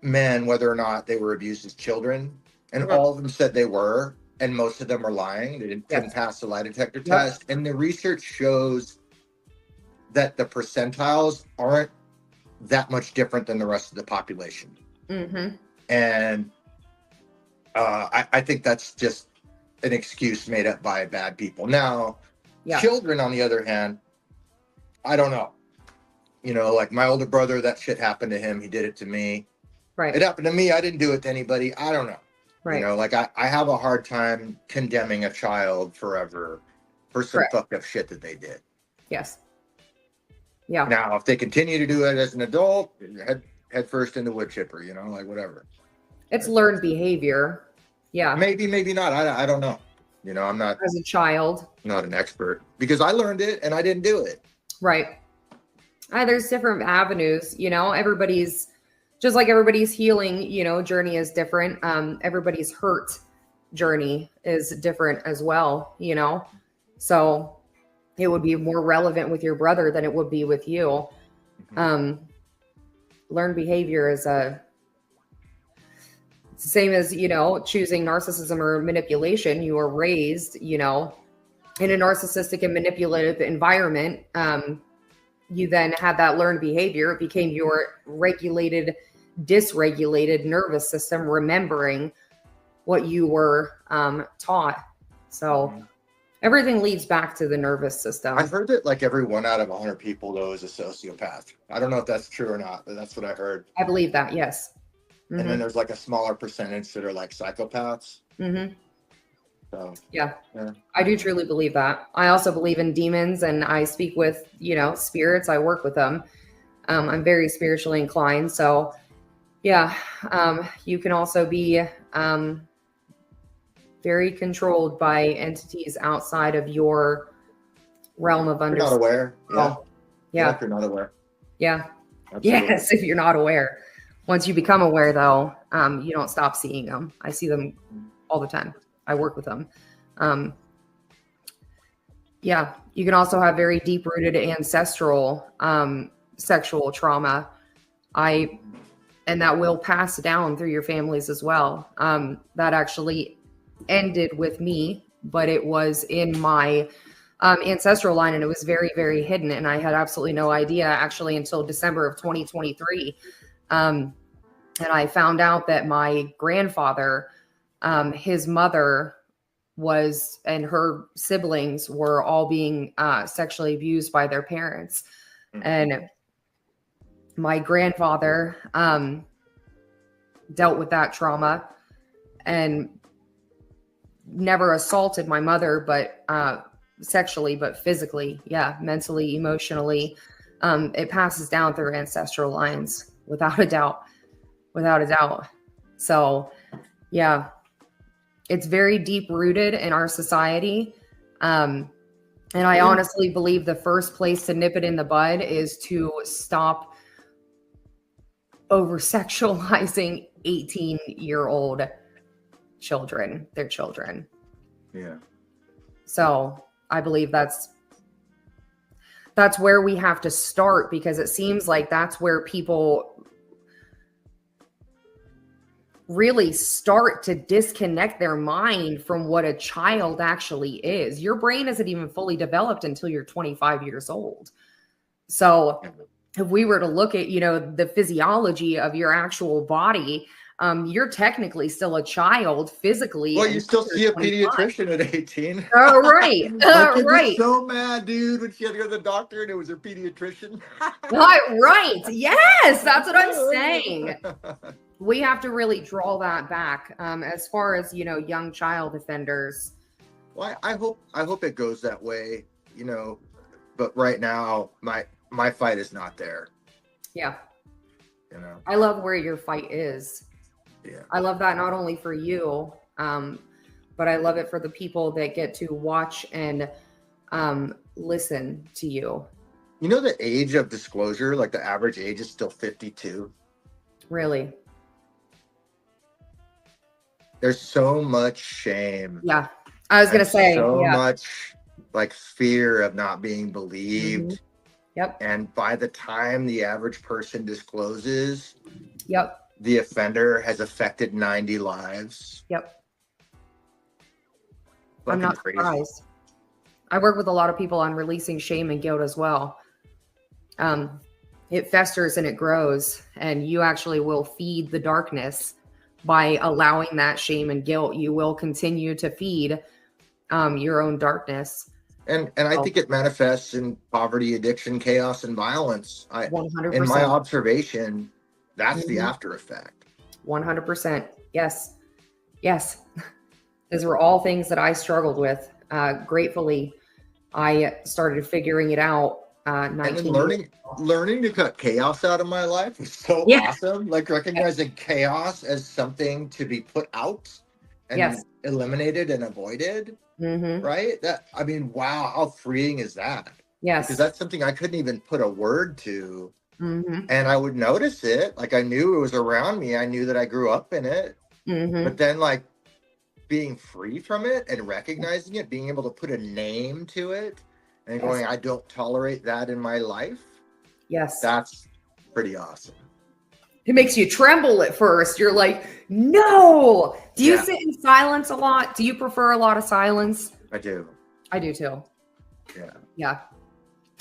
men whether or not they were abused as children. And all of them said they were. And most of them are lying. They couldn't pass the lie detector test. And the research shows that the percentiles aren't that much different than the rest of the population. And I think that's just an excuse made up by bad people. Now, children, on the other hand, I don't know. Like my older brother, that shit happened to him. He did it to me. Right. It happened to me. I didn't do it to anybody. I don't know. Right. Like I have a hard time condemning a child forever for some fucked up shit that they did. Yes. Yeah. Now, if they continue to do it as an adult, head first in the wood chipper, like whatever. It's learned behavior. Yeah. Maybe not. I don't know. I'm not, as a child, not an expert, because I learned it and I didn't do it. Right. There's different avenues, everybody's just like everybody's healing, journey is different. Everybody's hurt journey is different as well, so it would be more relevant with your brother than it would be with you. Learned behavior is it's the same as, choosing narcissism or manipulation. You were raised, in a narcissistic and manipulative environment. You then had that learned behavior. It became your dysregulated nervous system, remembering what you were taught. So everything leads back to the nervous system. I heard that like every 1 out of 100 people, though, is a sociopath. I don't know if that's true or not, but that's what I heard. I believe that, yes. And then there's like a smaller percentage that are like psychopaths. So, yeah, I do truly believe that. I also believe in demons, and I speak with, spirits. I work with them. I'm very spiritually inclined. So yeah, you can also be very controlled by entities outside of your realm of understanding. You're not aware. Yeah. If you're not aware. Yeah. Absolutely. Yes, if you're not aware. Once you become aware, though, you don't stop seeing them. I see them all the time. I work with them. You can also have very deep-rooted ancestral sexual trauma. And that will pass down through your families as well. That actually ended with me, but it was in my ancestral line, and it was very, very hidden. And I had absolutely no idea actually until December of 2023. And I found out that my grandfather, his mother and her siblings were all being sexually abused by their parents. And my grandfather dealt with that trauma and never assaulted my mother, but sexually, but physically, mentally, emotionally. It passes down through ancestral lines without a doubt. So yeah, it's very deep rooted in our society. And I honestly believe the first place to nip it in the bud is to stop over sexualizing 18-year-old children, their children. Yeah. So I believe that's where we have to start, because it seems like that's where people really start to disconnect their mind from what a child actually is. Your brain isn't even fully developed until you're 25 years old. So if we were to look at, the physiology of your actual body, you're technically still a child physically. Well, you still see a pediatrician at 18. Oh, right. My kid Right. was so mad, dude, when she had to go to the doctor and it was her pediatrician. Right. Yes, that's what I'm saying. We have to really draw that back as far as, young child offenders. Well, I hope it goes that way, but right now my fight is not there. Yeah. I love where your fight is. Yeah. I love that not only for you, but I love it for the people that get to watch and listen to you. The age of disclosure, like the average age is still 52. Really? There's so much shame. Yeah. I was going to say. So much like fear of not being believed. Mm-hmm. Yep. And by the time the average person discloses, yep, the offender has affected 90 lives. Yep. Fucking I'm not crazy. Surprised. I work with a lot of people on releasing shame and guilt as well. It festers and it grows, and you actually will feed the darkness by allowing that shame and guilt. You will continue to feed your own darkness. And I think it manifests in poverty, addiction, chaos, and violence. 100%. In my observation, that's the after effect. 100%. Yes. Those were all things that I struggled with. Gratefully, I started figuring it out. 19 and learning to cut chaos out of my life was so awesome. Like recognizing chaos as something to be put out and eliminated and avoided. Mm-hmm. Right? Wow, how freeing is that? Yes. Because that's something I couldn't even put a word to. Mm-hmm. And I would notice it. Like I knew it was around me. I knew that I grew up in it. Mm-hmm. But then like being free from it and recognizing it, being able to put a name to it and going, I don't tolerate that in my life. Yes. That's pretty awesome. It makes you tremble at first. You're like, no. Do you sit in silence a lot? Do you prefer a lot of silence? I do. I do too. Yeah. Yeah.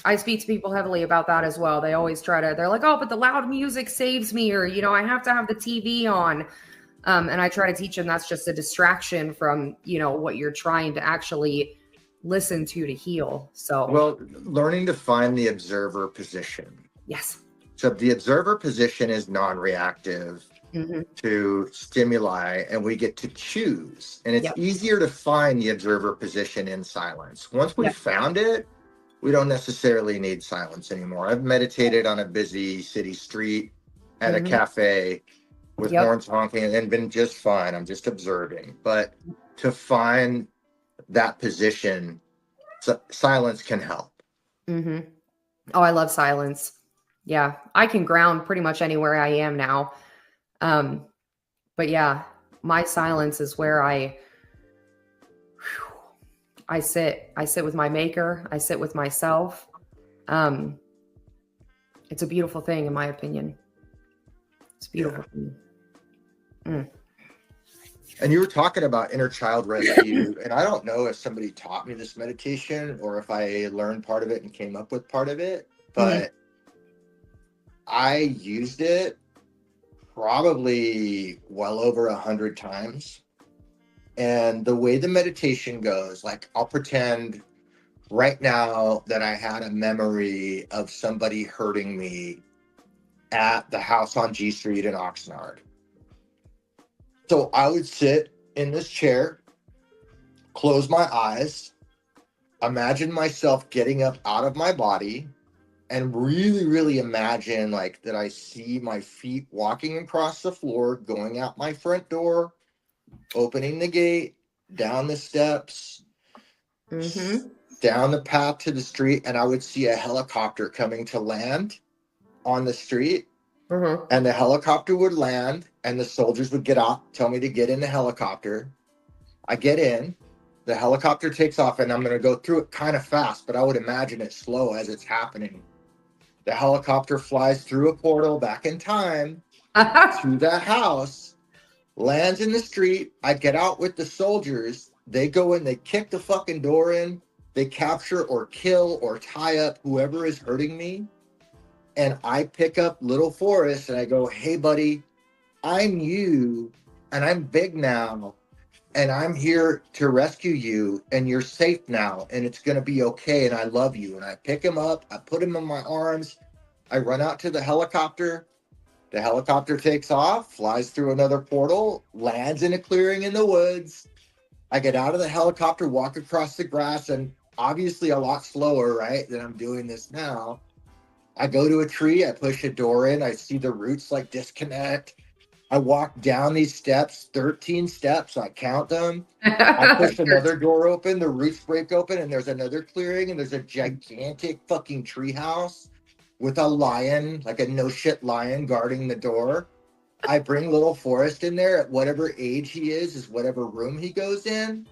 I speak to people heavily about that as well. They always they're like, oh, but the loud music saves me, or, I have to have the TV on. And I try to teach them that's just a distraction from, what you're trying to actually listen to heal. So, well, learning to find the observer position. Yes. So the observer position is non-reactive to stimuli, and we get to choose. And it's easier to find the observer position in silence. Once we've found it, we don't necessarily need silence anymore. I've meditated on a busy city street at a cafe with horns honking and been just fine. I'm just observing. But to find that position, silence can help. Mm-hmm. Oh, I love silence. Yeah, I can ground pretty much anywhere I am now. But yeah, my silence is where I sit. I sit with my maker. I sit with myself. It's a beautiful thing, in my opinion. It's a beautiful thing. And you were talking about inner child rescue, and I don't know if somebody taught me this meditation or if I learned part of it and came up with part of it, but I used it probably well over 100 times. And the way the meditation goes, like I'll pretend right now that I had a memory of somebody hurting me at the house on G Street in Oxnard. So I would sit in this chair, close my eyes, imagine myself getting up out of my body, and really, really imagine like that I see my feet walking across the floor, going out my front door, opening the gate, down the steps, down the path to the street, and I would see a helicopter coming to land on the street. And the helicopter would land, and the soldiers would get out, tell me to get in the helicopter. I get in, the helicopter takes off, and I'm going to go through it kind of fast, but I would imagine it slow as it's happening. The helicopter flies through a portal back in time to that house, lands in the street. I get out with the soldiers. They go in, they kick the fucking door in. They capture or kill or tie up whoever is hurting me. And I pick up little Forrest and I go, hey, buddy, I'm you and I'm big now. And I'm here to rescue you. And you're safe now. And it's going to be okay. And I love you. And I pick him up. I put him in my arms. I run out to the helicopter. The helicopter takes off, flies through another portal, lands in a clearing in the woods. I get out of the helicopter, walk across the grass, and obviously a lot slower, right, than I'm doing this now. I go to a tree, I push a door in, I see the roots like disconnect. I walk down these steps, 13 steps, I count them. I push another door open, the roots break open, and there's another clearing, and there's a gigantic fucking tree house with a lion, like a no shit lion guarding the door. I bring little Forrest in there at whatever age he is whatever room he goes in.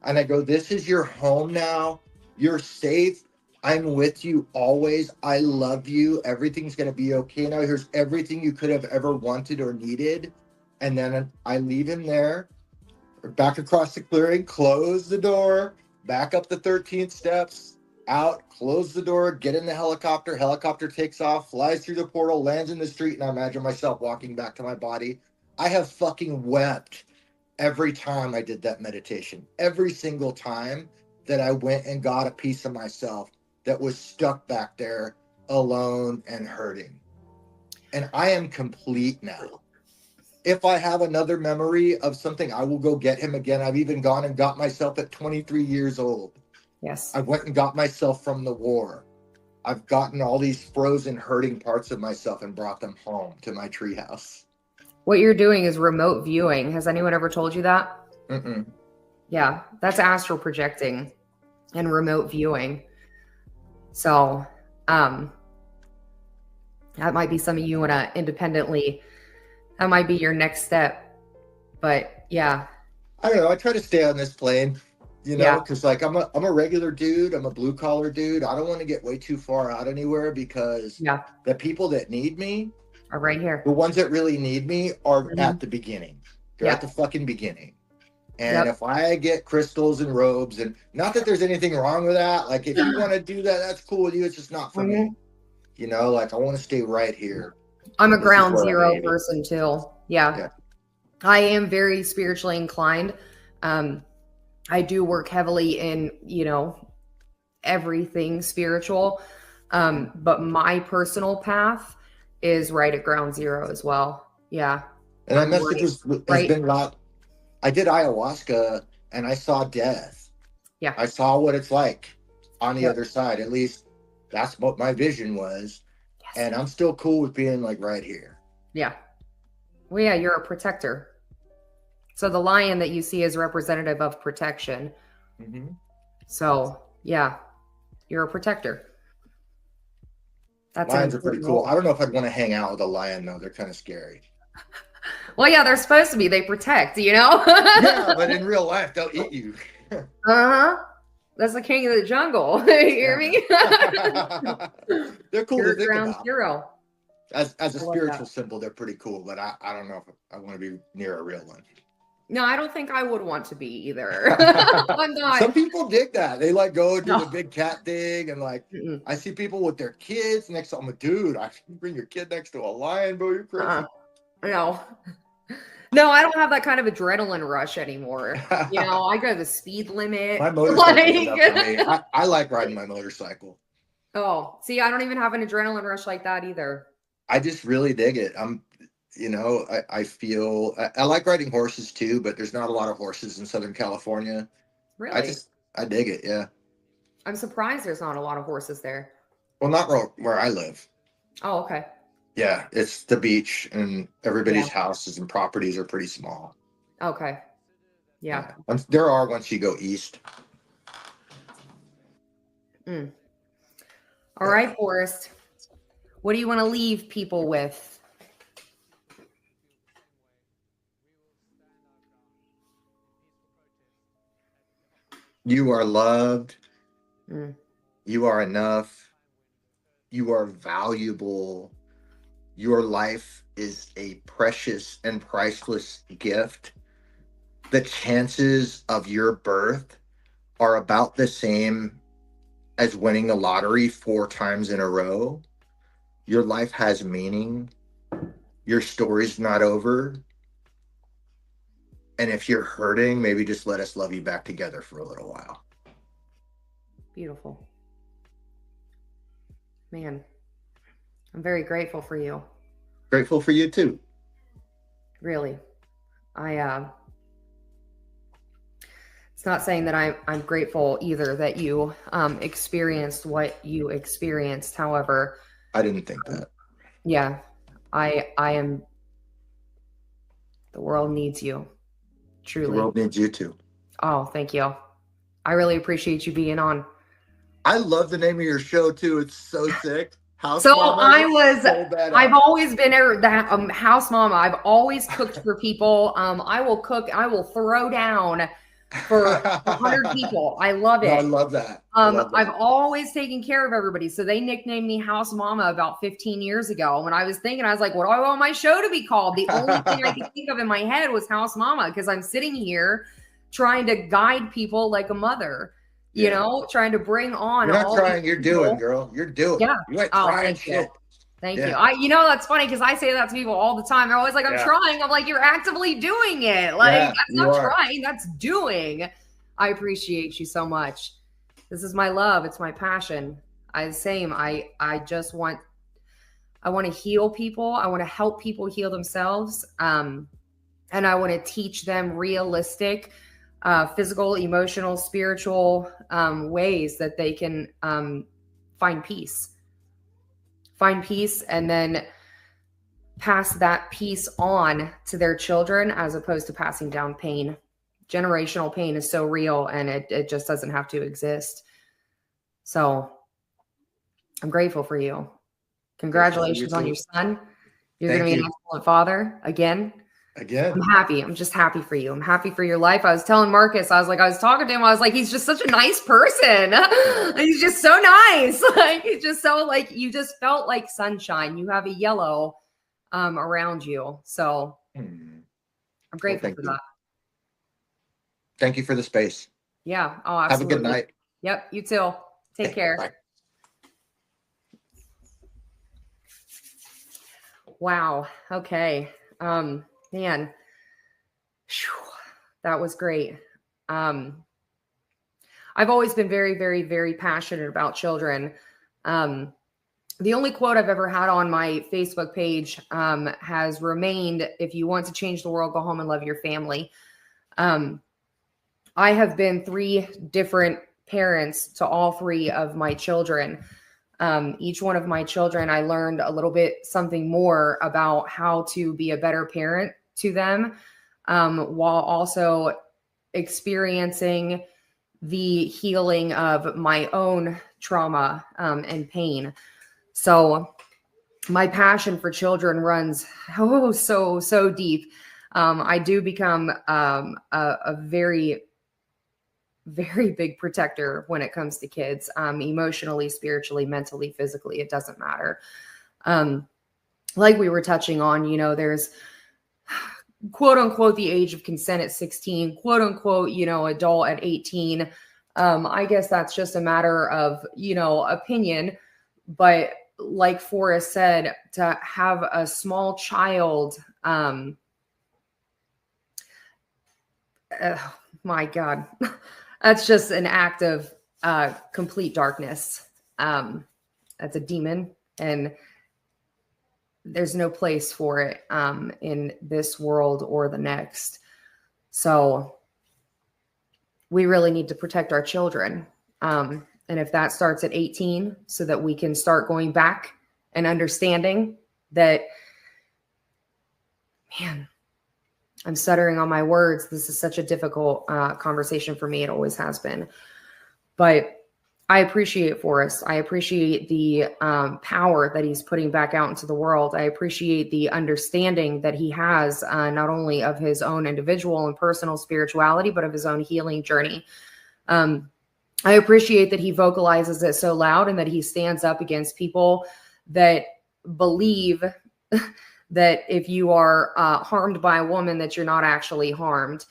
And I go, this is your home now. You're safe. I'm with you always. I love you. Everything's going to be okay now. Here's everything you could have ever wanted or needed. And then I leave him there, back across the clearing, close the door, back up the 13th steps, out, close the door, get in the helicopter. Helicopter takes off, flies through the portal, lands in the street, and I imagine myself walking back to my body. I have fucking wept every time I did that meditation. Every single time that I went and got a piece of myself that was stuck back there alone and hurting. And I am complete now. If I have another memory of something, I will go get him again. I've even gone and got myself at 23 years old. Yes. I went and got myself from the war. I've gotten all these frozen, hurting parts of myself and brought them home to my treehouse. What you're doing is remote viewing. Has anyone ever told you that? Mm-mm. Yeah, that's astral projecting and remote viewing. So, that might be something you want to independently, that might be your next step. But yeah. I don't know. I try to stay on this plane. You know, because like I'm a regular dude. I'm a blue collar dude. I don't want to get way too far out anywhere because the people that need me are right here. The ones that really need me are at the beginning. They're at the fucking beginning. And if I get crystals and robes, and not that there's anything wrong with that. Like if you want to do that, that's cool with you. It's just not for me. You know, like I want to stay right here. I'm a ground zero person too. Yeah. I am very spiritually inclined. I do work heavily in, you know, everything spiritual. But my personal path is right at ground zero as well. Yeah. And that message has been a lot. I did ayahuasca and I saw death. Yeah. I saw what it's like on the other side. At least that's what my vision was. Yes. And I'm still cool with being like right here. Yeah. Well, yeah, you're a protector. So the lion that you see is representative of protection. Mm-hmm. So, yeah, you're a protector. Lions are pretty cool. I don't know if I'd want to hang out with a lion, though. They're kind of scary. Well, yeah, they're supposed to be. They protect, you know? Yeah, but in real life, they'll eat you. Uh-huh. That's the king of the jungle. You hear me? They're cool you're to think ground about. Zero. As a spiritual symbol, they're pretty cool, but I don't know if I want to be near a real one. No, I don't think I would want to be either. I'm not. Some people dig that. They like go do the big cat thing, and like I see people with their kids next to them. I'm like, dude, I can bring your kid next to a lion, bro. You're crazy. No, I don't have that kind of adrenaline rush anymore. You know, I go the speed limit. My motorcycle is up for me. I like riding my motorcycle. Oh, see, I don't even have an adrenaline rush like that either. I just really dig it. I feel I like riding horses too, but there's not a lot of horses in Southern California. Really? I dig it. Yeah. I'm surprised there's not a lot of horses there. Well, not where I live. Oh, okay. Yeah, it's the beach, and everybody's houses and properties are pretty small. Okay. Yeah. There are once you go east. All right, Forrest. What do you want to leave people with? You are loved. You are enough. You are valuable. Your life is a precious and priceless gift. The chances of your birth are about the same as winning the lottery 4 times in a row. Your life has meaning. Your story's not over. And if you're hurting, maybe just let us love you back together for a little while. Beautiful. Man, I'm very grateful for you. Grateful for you too. Really. It's not saying that I'm grateful either that you experienced what you experienced. However, I didn't think that. Yeah, I am. The world needs you. Truly. The world needs you too. Oh, thank you. I really appreciate you being on. I love the name of your show too. It's so sick. I've always been that house mama. I've always cooked for people. I will cook. I will throw down for 100 people. I love it. No, I love that. I've always taken care of everybody. So they nicknamed me House Mama about 15 years ago. When I was thinking, I was like, what do I want my show to be called? The only thing I could think of in my head was House Mama, because I'm sitting here trying to guide people like a mother. You know, trying to bring on. You're not trying. You're doing, girl. You're doing. Yeah. You ain't trying shit. Thank you. That's funny, because I say that to people all the time. They're always like, I'm trying. I'm like, you're actively doing it. Like, that's not trying. That's doing. I appreciate you so much. This is my love. It's my passion. I just want, I want to heal people. I want to help people heal themselves. And I want to teach them realistic, physical, emotional, spiritual ways that they can find peace, and then pass that peace on to their children, as opposed to passing down pain. Generational pain is so real, and it just doesn't have to exist. So I'm grateful for you. Congratulations on your son. You're going to be an excellent father again. I'm happy. I'm just happy for you. I'm happy for your life. I was telling Marcus, I was talking to him. I was like, he's just such a nice person. He's just so nice. Like, he's just so, like, you just felt like sunshine. You have a yellow around you. So I'm grateful for that. Thank you for the space. Yeah. Oh, absolutely. Have a good night. Yep. You too. Take care. Bye. Wow. Okay. Man, that was great. I've always been very, very, very passionate about children. The only quote I've ever had on my Facebook page has remained, if you want to change the world, go home and love your family. I have been 3 different parents to all 3 of my children. Each one of my children, I learned a little bit something more about how to be a better parent to them, while also experiencing the healing of my own trauma and pain. So my passion for children runs so deep. I do become a very, very big protector when it comes to kids, emotionally, spiritually, mentally, physically, it doesn't matter. Like we were touching on, there's quote unquote the age of consent at 16, quote unquote, adult at 18. I guess that's just a matter of, opinion. But like Forrest said, to have a small child, oh my God, that's just an act of complete darkness. That's a demon, and there's no place for it in this world or the next. So we really need to protect our children. And if that starts at 18, so that we can start going back and understanding that, man, I'm stuttering on my words. This is such a difficult conversation for me. It always has been. But I appreciate Forrest. I appreciate the power that he's putting back out into the world. I appreciate the understanding that he has, not only of his own individual and personal spirituality, but of his own healing journey. I appreciate that he vocalizes it so loud, and that he stands up against people that believe that if you are harmed by a woman, that you're not actually harmed.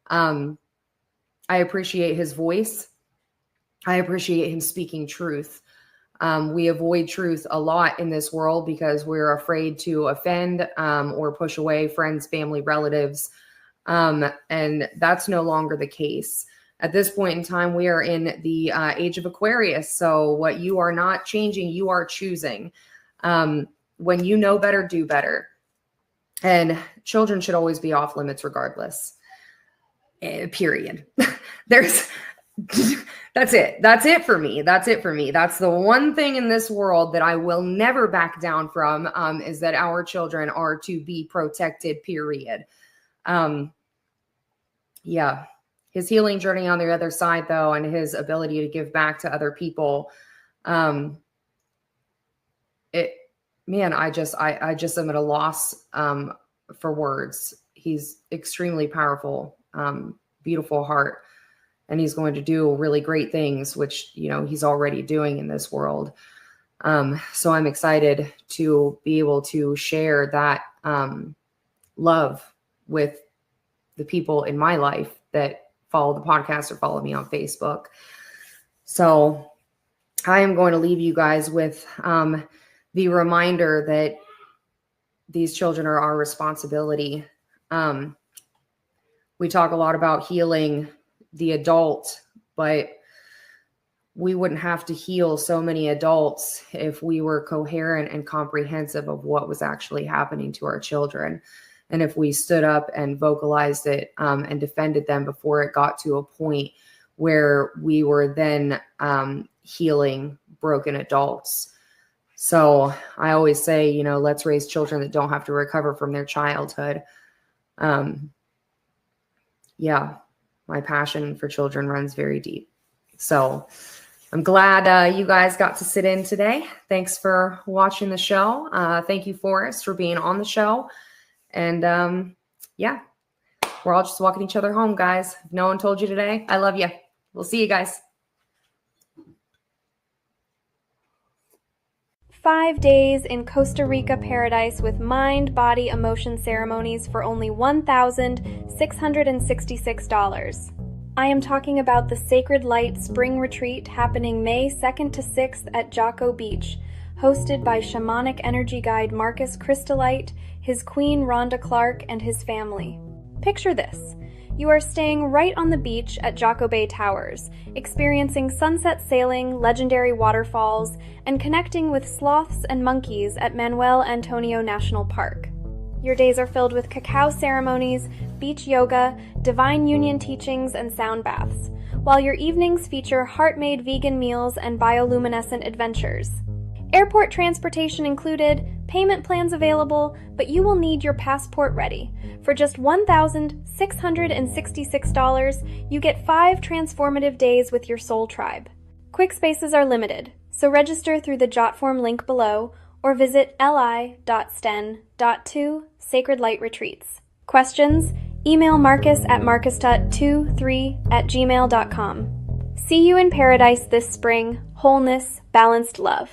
I appreciate his voice. I appreciate him speaking truth. We avoid truth a lot in this world because we're afraid to offend or push away friends, family, relatives. And that's no longer the case. At this point in time, we are in the age of Aquarius. So what you are not changing, you are choosing. When you know better, do better. And children should always be off limits regardless. Period. That's it. That's it for me. That's it for me. That's the one thing in this world that I will never back down from, is that our children are to be protected, period. Yeah. His healing journey on the other side, though, and his ability to give back to other people. I just am at a loss for words. He's extremely powerful, beautiful heart. And he's going to do really great things, which, he's already doing in this world. So I'm excited to be able to share that love with the people in my life that follow the podcast or follow me on Facebook. So I am going to leave you guys with the reminder that these children are our responsibility. We talk a lot about healing the adult, but we wouldn't have to heal so many adults if we were coherent and comprehensive of what was actually happening to our children. And if we stood up and vocalized it and defended them before it got to a point where we were then healing broken adults. So I always say, let's raise children that don't have to recover from their childhood. My passion for children runs very deep. So I'm glad you guys got to sit in today. Thanks for watching the show. Thank you, Forrest, for being on the show. And we're all just walking each other home, guys. If no one told you today, I love you. We'll see you guys. 5 days in Costa Rica paradise with mind, body, emotion ceremonies for only $1,666. I am talking about the Sacred Light Spring Retreat happening May 2nd to 6th at Jocko Beach, hosted by shamanic energy guide Marcus Crystallite, his queen Rhonda Clark, and his family. Picture this. You are staying right on the beach at Jocko Bay Towers, experiencing sunset sailing, legendary waterfalls, and connecting with sloths and monkeys at Manuel Antonio National Park. Your days are filled with cacao ceremonies, beach yoga, divine union teachings, and sound baths, while your evenings feature heart-made vegan meals and bioluminescent adventures. Airport transportation included, payment plans available, but you will need your passport ready. For just $1,666, you get 5 transformative days with your soul tribe. Quick spaces are limited, so register through the Jotform link below or visit li.sten.2 Sacred Light Retreats. Questions? Email Marcus at marcus.23@gmail.com. See you in paradise this spring. Wholeness, balanced love.